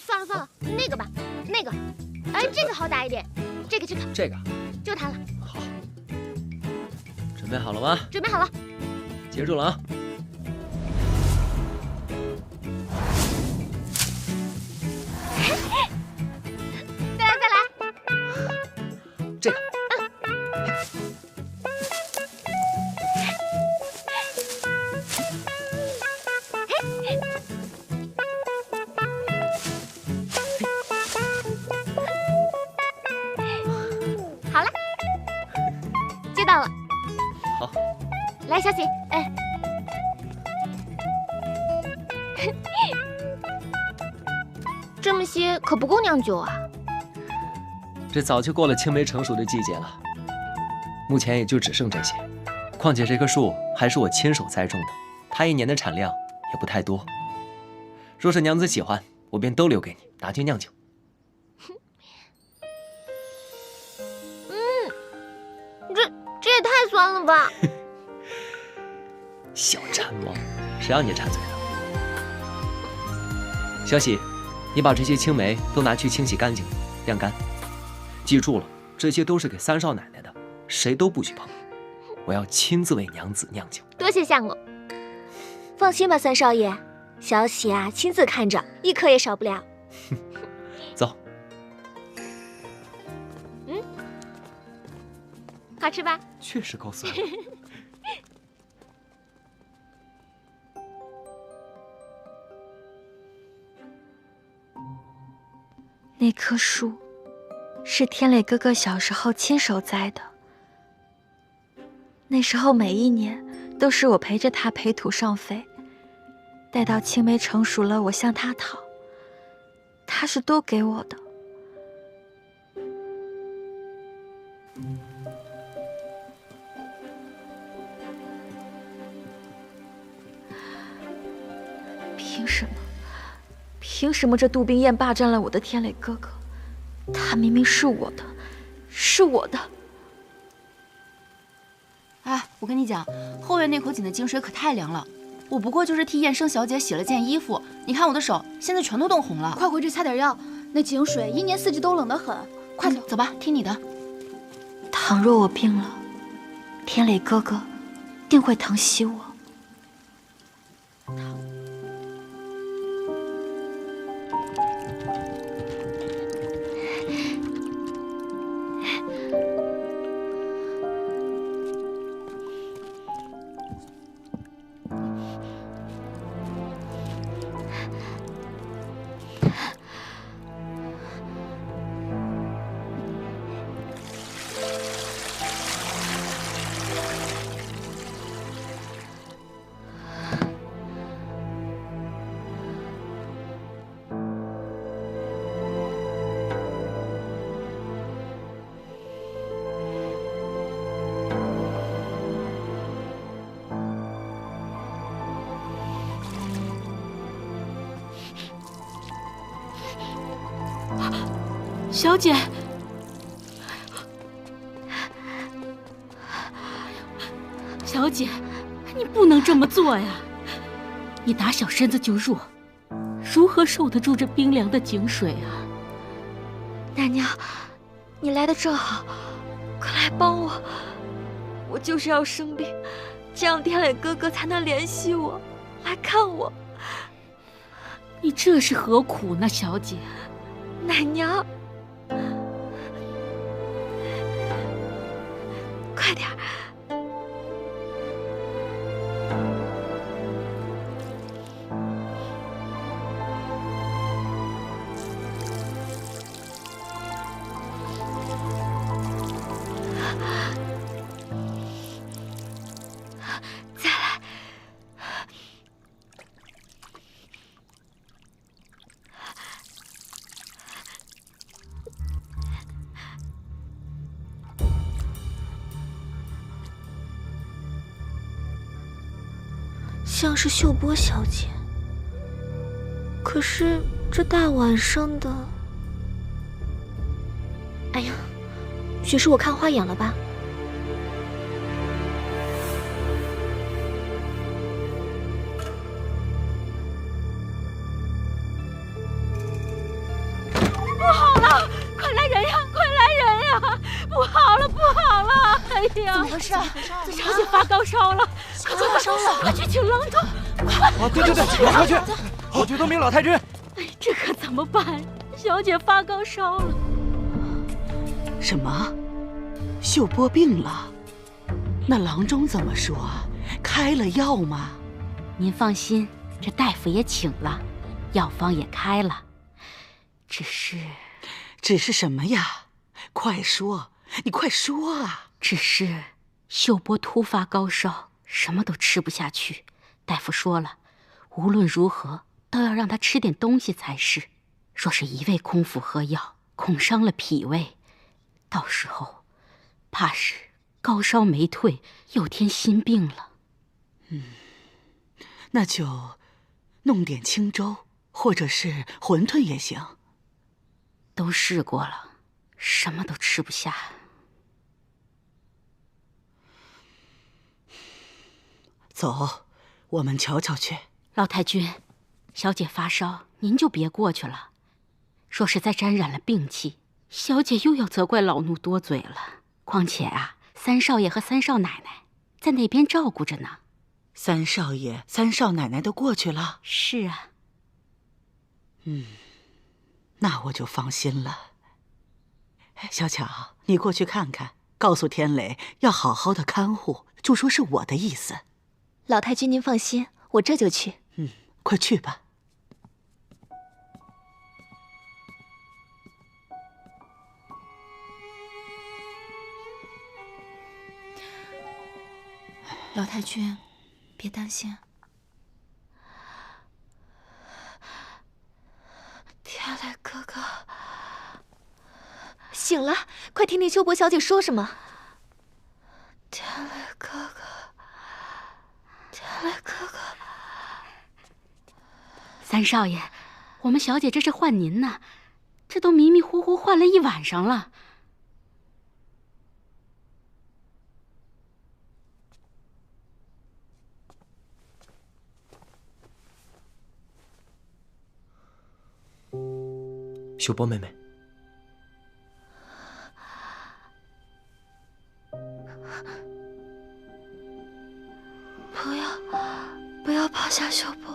算了，那个吧，那个。哎，这个好打一点，这个。这个。就它了。好。准备好了吗？准备好了。接住了啊！再来。这个。好了，接到了。好，来，小喜，哎，这么些可不够酿酒啊。这早就过了青梅成熟的季节了，目前也就只剩这些。况且这棵树还是我亲手栽种的，它一年的产量也不太多。若是娘子喜欢，我便都留给你，拿去酿酒。这也太酸了吧！小馋猫，谁让你馋嘴的？小喜，你把这些青梅都拿去清洗干净，晾干。记住了，这些都是给三少奶奶的，谁都不许碰。我要亲自为娘子酿酒。多谢相公。放心吧，三少爷，小喜啊，亲自看着，一颗也少不了。走。好吃吧？确实够酸。那棵树是天磊哥哥小时候亲手栽的，那时候每一年都是我陪着他培土上肥，待到青梅成熟了，我向他讨，他是都给我的。凭什么这杜冰雁霸占了我的天磊哥哥？他明明是我的，是我的。哎，我跟你讲，后院那口井的井水可太凉了，我不过就是替燕生小姐洗了件衣服，你看我的手现在全都冻红了。快回去擦点药，那井水一年四季都冷得很。快走，走吧，听你的。倘若我病了，天磊哥哥定会疼惜我。小姐，小姐，你不能这么做呀！你打小身子就弱，如何受得住这冰凉的井水啊？奶娘，你来的正好，快来帮我！我就是要生病，这样天磊哥哥才能怜惜我。来看我。你这是何苦呢，小姐？奶娘，快点儿！再来。像是秀波小姐，可是这大晚上的……哎呀，许是我看花眼了吧？不好了！快来人呀！快来人呀！不好了，不好了！哎呀，怎么回事啊？这小姐发高烧了，快发烧了！快去请郎中！快！啊，对，我快去！好去多明老太君。哎，这可怎么办？小姐发高烧了。什么？秀波病了？那郎中怎么说？开了药吗？您放心，这大夫也请了，药方也开了，只是什么呀？快说，你快说啊！只是秀波突发高烧，什么都吃不下去。大夫说了，无论如何都要让他吃点东西才是。若是一味空腹喝药，恐伤了脾胃，到时候怕是高烧没退，又添新病了。那就弄点清粥，或者是馄饨也行。都试过了，什么都吃不下。走，我们瞧瞧去。老太君，小姐发烧，您就别过去了。若是再沾染了病气，小姐又要责怪老奴多嘴了。况且啊，三少爷和三少奶奶在那边照顾着呢。三少爷、三少奶奶都过去了？是啊。那我就放心了。小巧，你过去看看，告诉天磊要好好的看护，就说是我的意思。老太君您放心，我这就去。快去吧。老太君，别担心。天磊哥哥醒了，快听听秀波小姐说什么。天磊哥哥，天磊哥哥，三少爷，我们小姐这是唤您呢，这都迷迷糊糊唤了一晚上了。秀波妹妹，不要抛下秀波。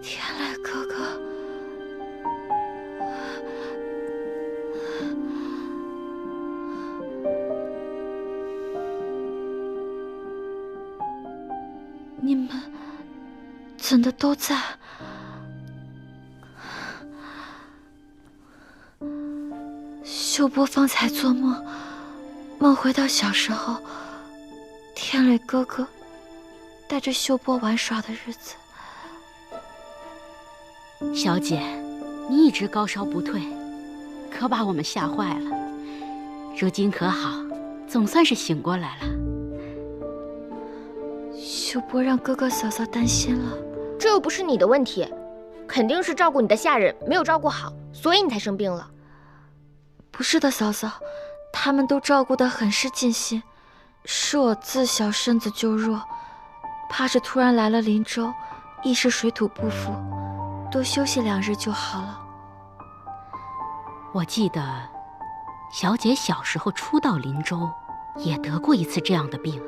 天磊哥哥，你们怎的都在？秀波方才做梦，梦回到小时候，天磊哥哥带着秀波玩耍的日子。小姐，你一直高烧不退，可把我们吓坏了。如今可好，总算是醒过来了。秀波让哥哥嫂嫂担心了，这又不是你的问题，肯定是照顾你的下人没有照顾好，所以你才生病了。不是的，嫂嫂，他们都照顾得很是尽心，是我自小身子就弱，怕是突然来了灵州，一时水土不服，多休息2日就好了。我记得，小姐小时候初到林州，也得过一次这样的病。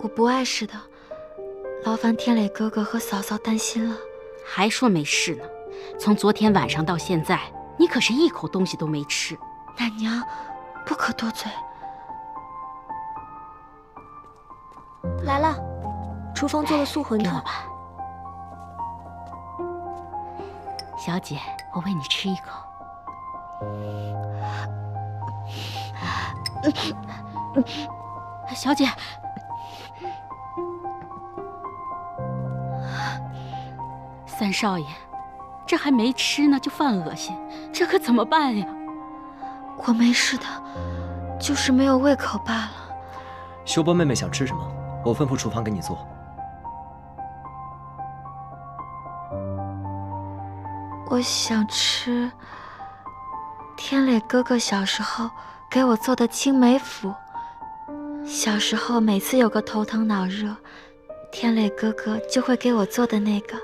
我不碍事的，劳烦天磊哥哥和嫂嫂担心了。还说没事呢，从昨天晚上到现在，你可是一口东西都没吃。奶娘，不可多嘴。来了，厨房做了素馄饨。吧，小姐，我喂你吃一口。小姐，三少爷，这还没吃呢就犯恶心，这可怎么办呀？我没事的，就是没有胃口罢了。修波妹妹想吃什么，我吩咐厨房给你做。我想吃天磊哥哥小时候给我做的青梅府。小时候每次有个头疼脑热，天磊哥哥就会给我做的那个。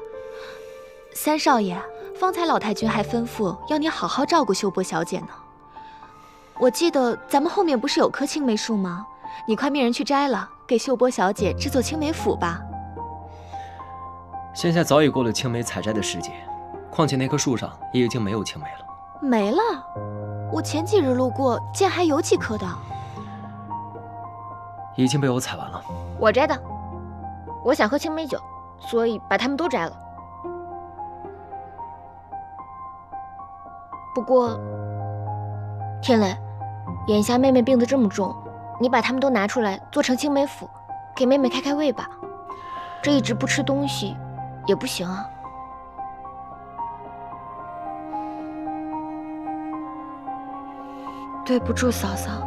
三少爷，方才老太君还吩咐要你好好照顾秀波小姐呢。我记得咱们后面不是有棵青梅树吗？你快命人去摘了，给秀波小姐制作青梅府吧。现在早已过了青梅采摘的时节，况且那棵树上也已经没有青梅了。没了？我前几日路过，见还有几棵的。已经被我采完了。我摘的，我想喝青梅酒，所以把它们都摘了。不过，天磊，眼下妹妹病得这么重，你把它们都拿出来做成青梅府，给妹妹开开胃吧。这一直不吃东西也不行啊。对不住嫂嫂，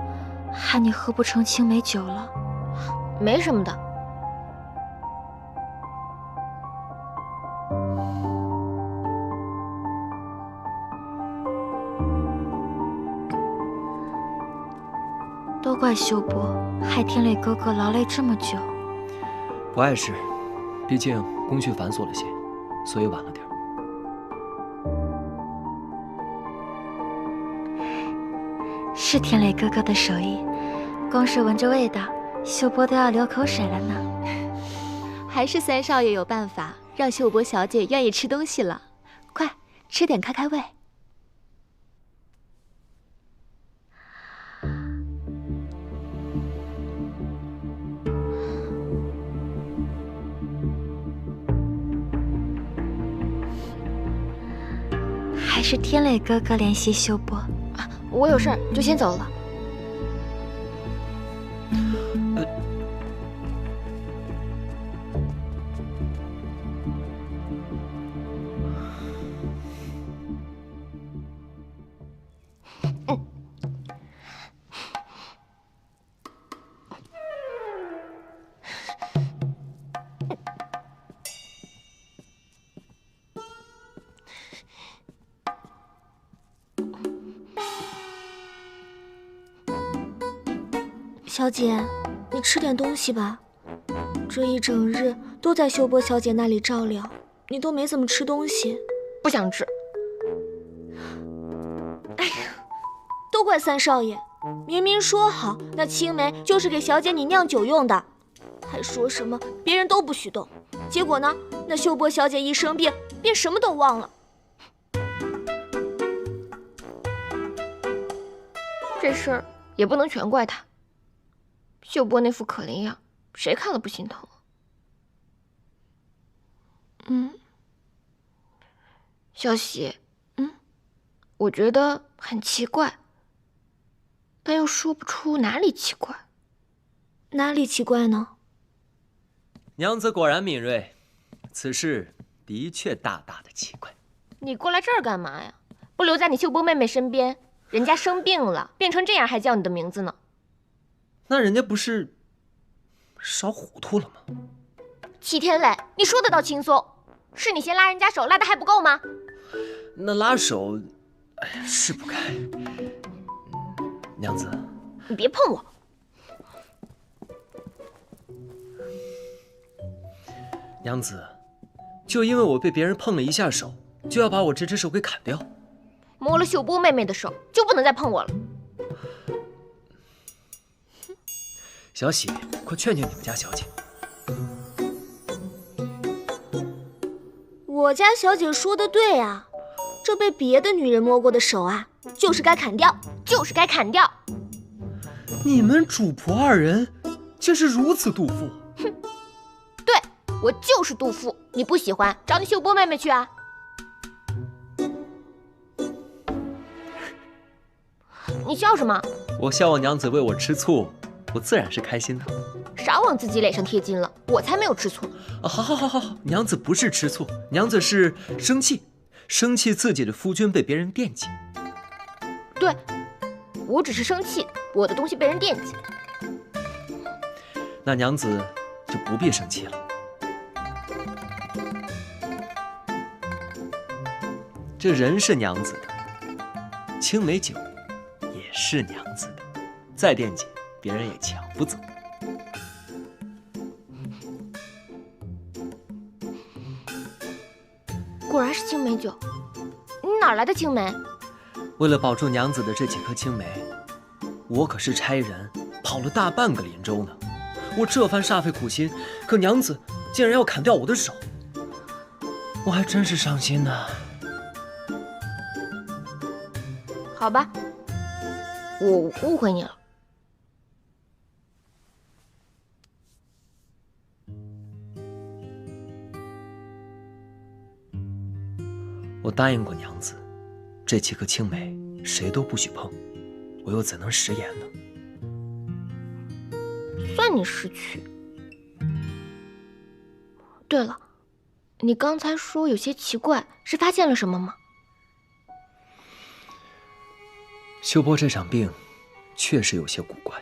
害你喝不成青梅酒了。没什么的。都怪秀波，害天磊哥哥劳累这么久。不碍事，毕竟工序繁琐了些，所以晚了点。是天磊哥哥的手艺，光是闻着味道，秀波都要流口水了呢。还是三少爷有办法，让秀波小姐愿意吃东西了。快吃点开开胃。还是天磊哥哥联系秀波。我有事儿就先走了。小姐，你吃点东西吧。这一整日都在秀波小姐那里照料，你都没怎么吃东西。不想吃。哎呀，都怪三少爷，明明说好那青梅就是给小姐你酿酒用的，还说什么别人都不许动。结果呢，那秀波小姐一生病，便什么都忘了。这事儿也不能全怪她。秀波那副可怜样，谁看了不心疼？小喜，我觉得很奇怪，但又说不出哪里奇怪。哪里奇怪呢？娘子果然敏锐，此事的确大大的奇怪。你过来这儿干嘛呀？不留在你秀波妹妹身边，人家生病了，变成这样还叫你的名字呢。那人家不是烧糊涂了吗？齐天磊，你说得倒轻松，是你先拉人家手，拉得还不够吗？那拉手，哎呀，是不该。娘子，你别碰我。娘子，就因为我被别人碰了一下手，就要把我这只手给砍掉。摸了秀波妹妹的手，就不能再碰我了。小喜，快劝劝你们家小姐。我家小姐说的对啊，这被别的女人摸过的手啊，就是该砍掉，就是该砍掉。你们主仆二人竟是如此妒妇！哼，对，我就是妒妇。你不喜欢，找你秀波妹妹去啊。你笑什么？我笑我娘子为我吃醋，我自然是开心的。少往自己脸上贴金了，我才没有吃醋。好，娘子不是吃醋，娘子是生气，生气自己的夫君被别人惦记。对，我只是生气，我的东西被人惦记。那娘子就不必生气了。这人是娘子的，青梅酒也是娘子的，再惦记，别人也抢不走。果然是青梅酒，你哪来的青梅？为了保住娘子的这几颗青梅，我可是差人跑了大半个林州呢。我这番煞费苦心，可娘子竟然要砍掉我的手，我还真是伤心呢。好吧，我误会你了。我答应过娘子，这几颗青梅谁都不许碰，我又怎能食言呢？算你识趣。对了，你刚才说有些奇怪，是发现了什么吗？秀波这场病确实有些古怪。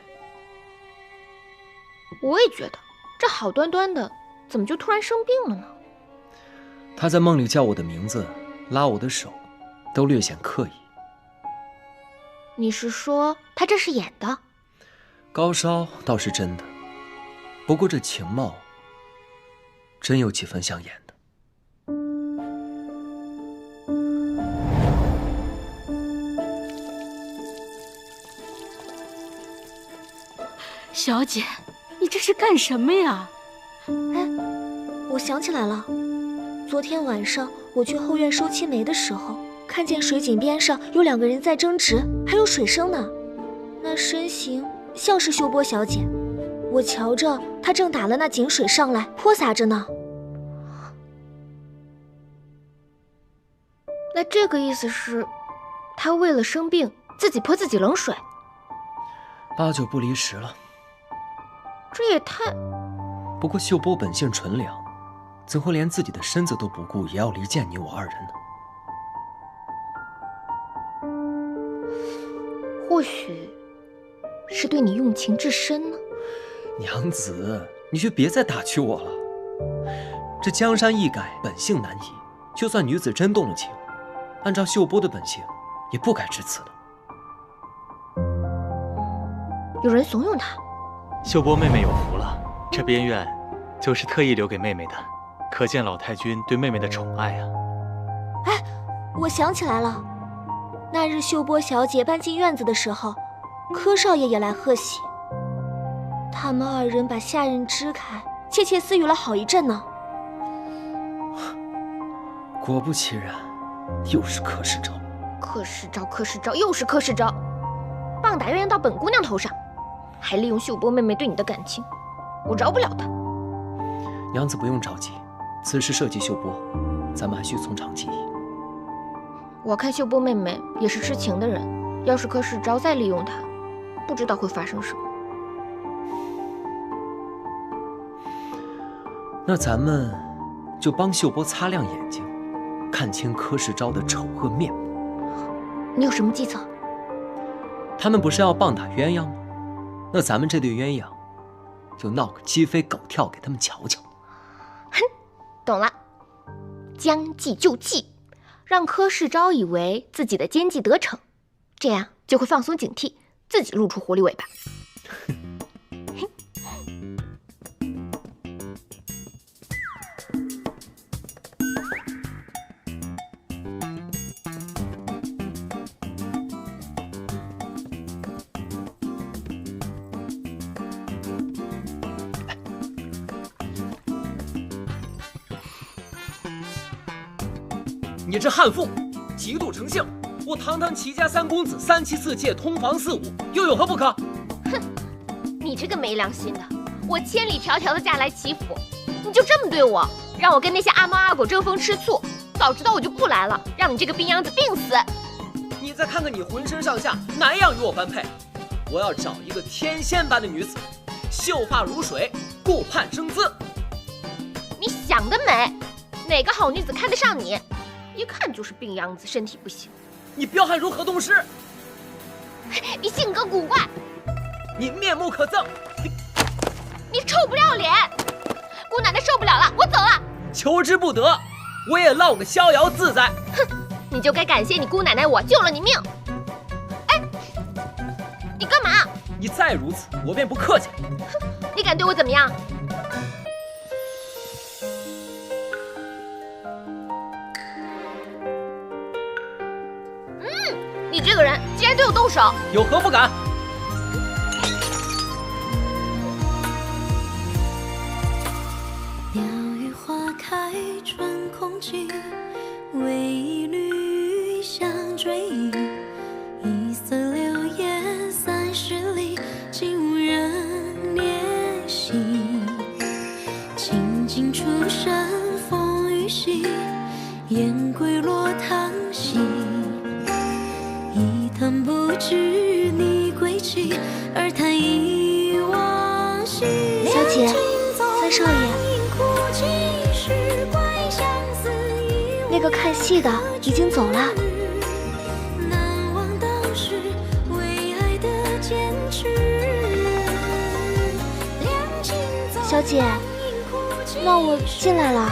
我也觉得，这好端端的，怎么就突然生病了呢？他在梦里叫我的名字，拉我的手，都略显刻意。你是说他这是演的？高烧倒是真的，不过这情貌真有几分像演的。小姐，你这是干什么呀？哎，我想起来了，昨天晚上我去后院收青梅的时候，看见水井边上有2个人在争执，还有水声呢。那身形像是秀波小姐，我瞧着她正打了那井水上来泼洒着呢。那这个意思是，她为了生病自己泼自己冷水，8九不离10了。这也太……不过秀波本性纯良，怎会连自己的身子都不顾，也要离间你我2人呢？或许是对你用情至深呢。娘子，你就别再打趣我了。这江山易改，本性难移。就算女子真动了情，按照秀波的本性，也不该至此的。有人怂恿她。秀波妹妹有福了，这边院就是特意留给妹妹的，可见老太君对妹妹的宠爱啊。哎，我想起来了，那日秀波小姐搬进院子的时候，柯少爷也来贺喜。他们2人把下人支开，窃窃私语了好一阵呢。果不其然，又是柯世昭。柯世昭，又是柯世昭，棒打鸳鸯到本姑娘头上，还利用秀波妹妹对你的感情，我饶不了他。娘子不用着急，此事涉及秀波，咱们还需从长计议。我看秀波妹妹也是痴情的人，要是柯世昭再利用她，不知道会发生什么。那咱们就帮秀波擦亮眼睛，看清柯世昭的丑恶面目。你有什么计策？他们不是要棒打鸳鸯吗？那咱们这对鸳鸯，就闹个鸡飞狗跳给他们瞧瞧。哼，懂了，将计就计，让柯世昭以为自己的奸计得逞，这样就会放松警惕，自己露出狐狸尾巴。你这悍妇，极度成性！我堂堂齐家三公子，3妻4妾，同房4舞，又有何不可？哼，你这个没良心的！我千里迢迢的嫁来齐府，你就这么对我，让我跟那些阿猫阿狗争风吃醋。早知道我就不来了，让你这个病秧子病死！你再看看你浑身上下，哪样与我般配？我要找一个天仙般的女子，秀发如水，顾盼生姿。你想得美！哪个好女子看得上你？一看就是病秧子，身体不行。你彪悍如何东施？你性格古怪，你面目可憎，你臭不要脸！姑奶奶受不了了，我走了。求之不得，我也落个逍遥自在。哼，你就该感谢你姑奶奶，我救了你命。哎，你干嘛？你再如此，我便不客气了。哼，你敢对我怎么样？你这个人竟然对我动手，有何不敢？鸟语花开春空气，为一缕香追忆。一色流烟30里，竟无人怜惜。清静出身风雨息，燕归落汤溪。一叹不知你归期，而叹忆往昔。小姐，三少爷，那个看戏的已经走了。小姐，那我进来了。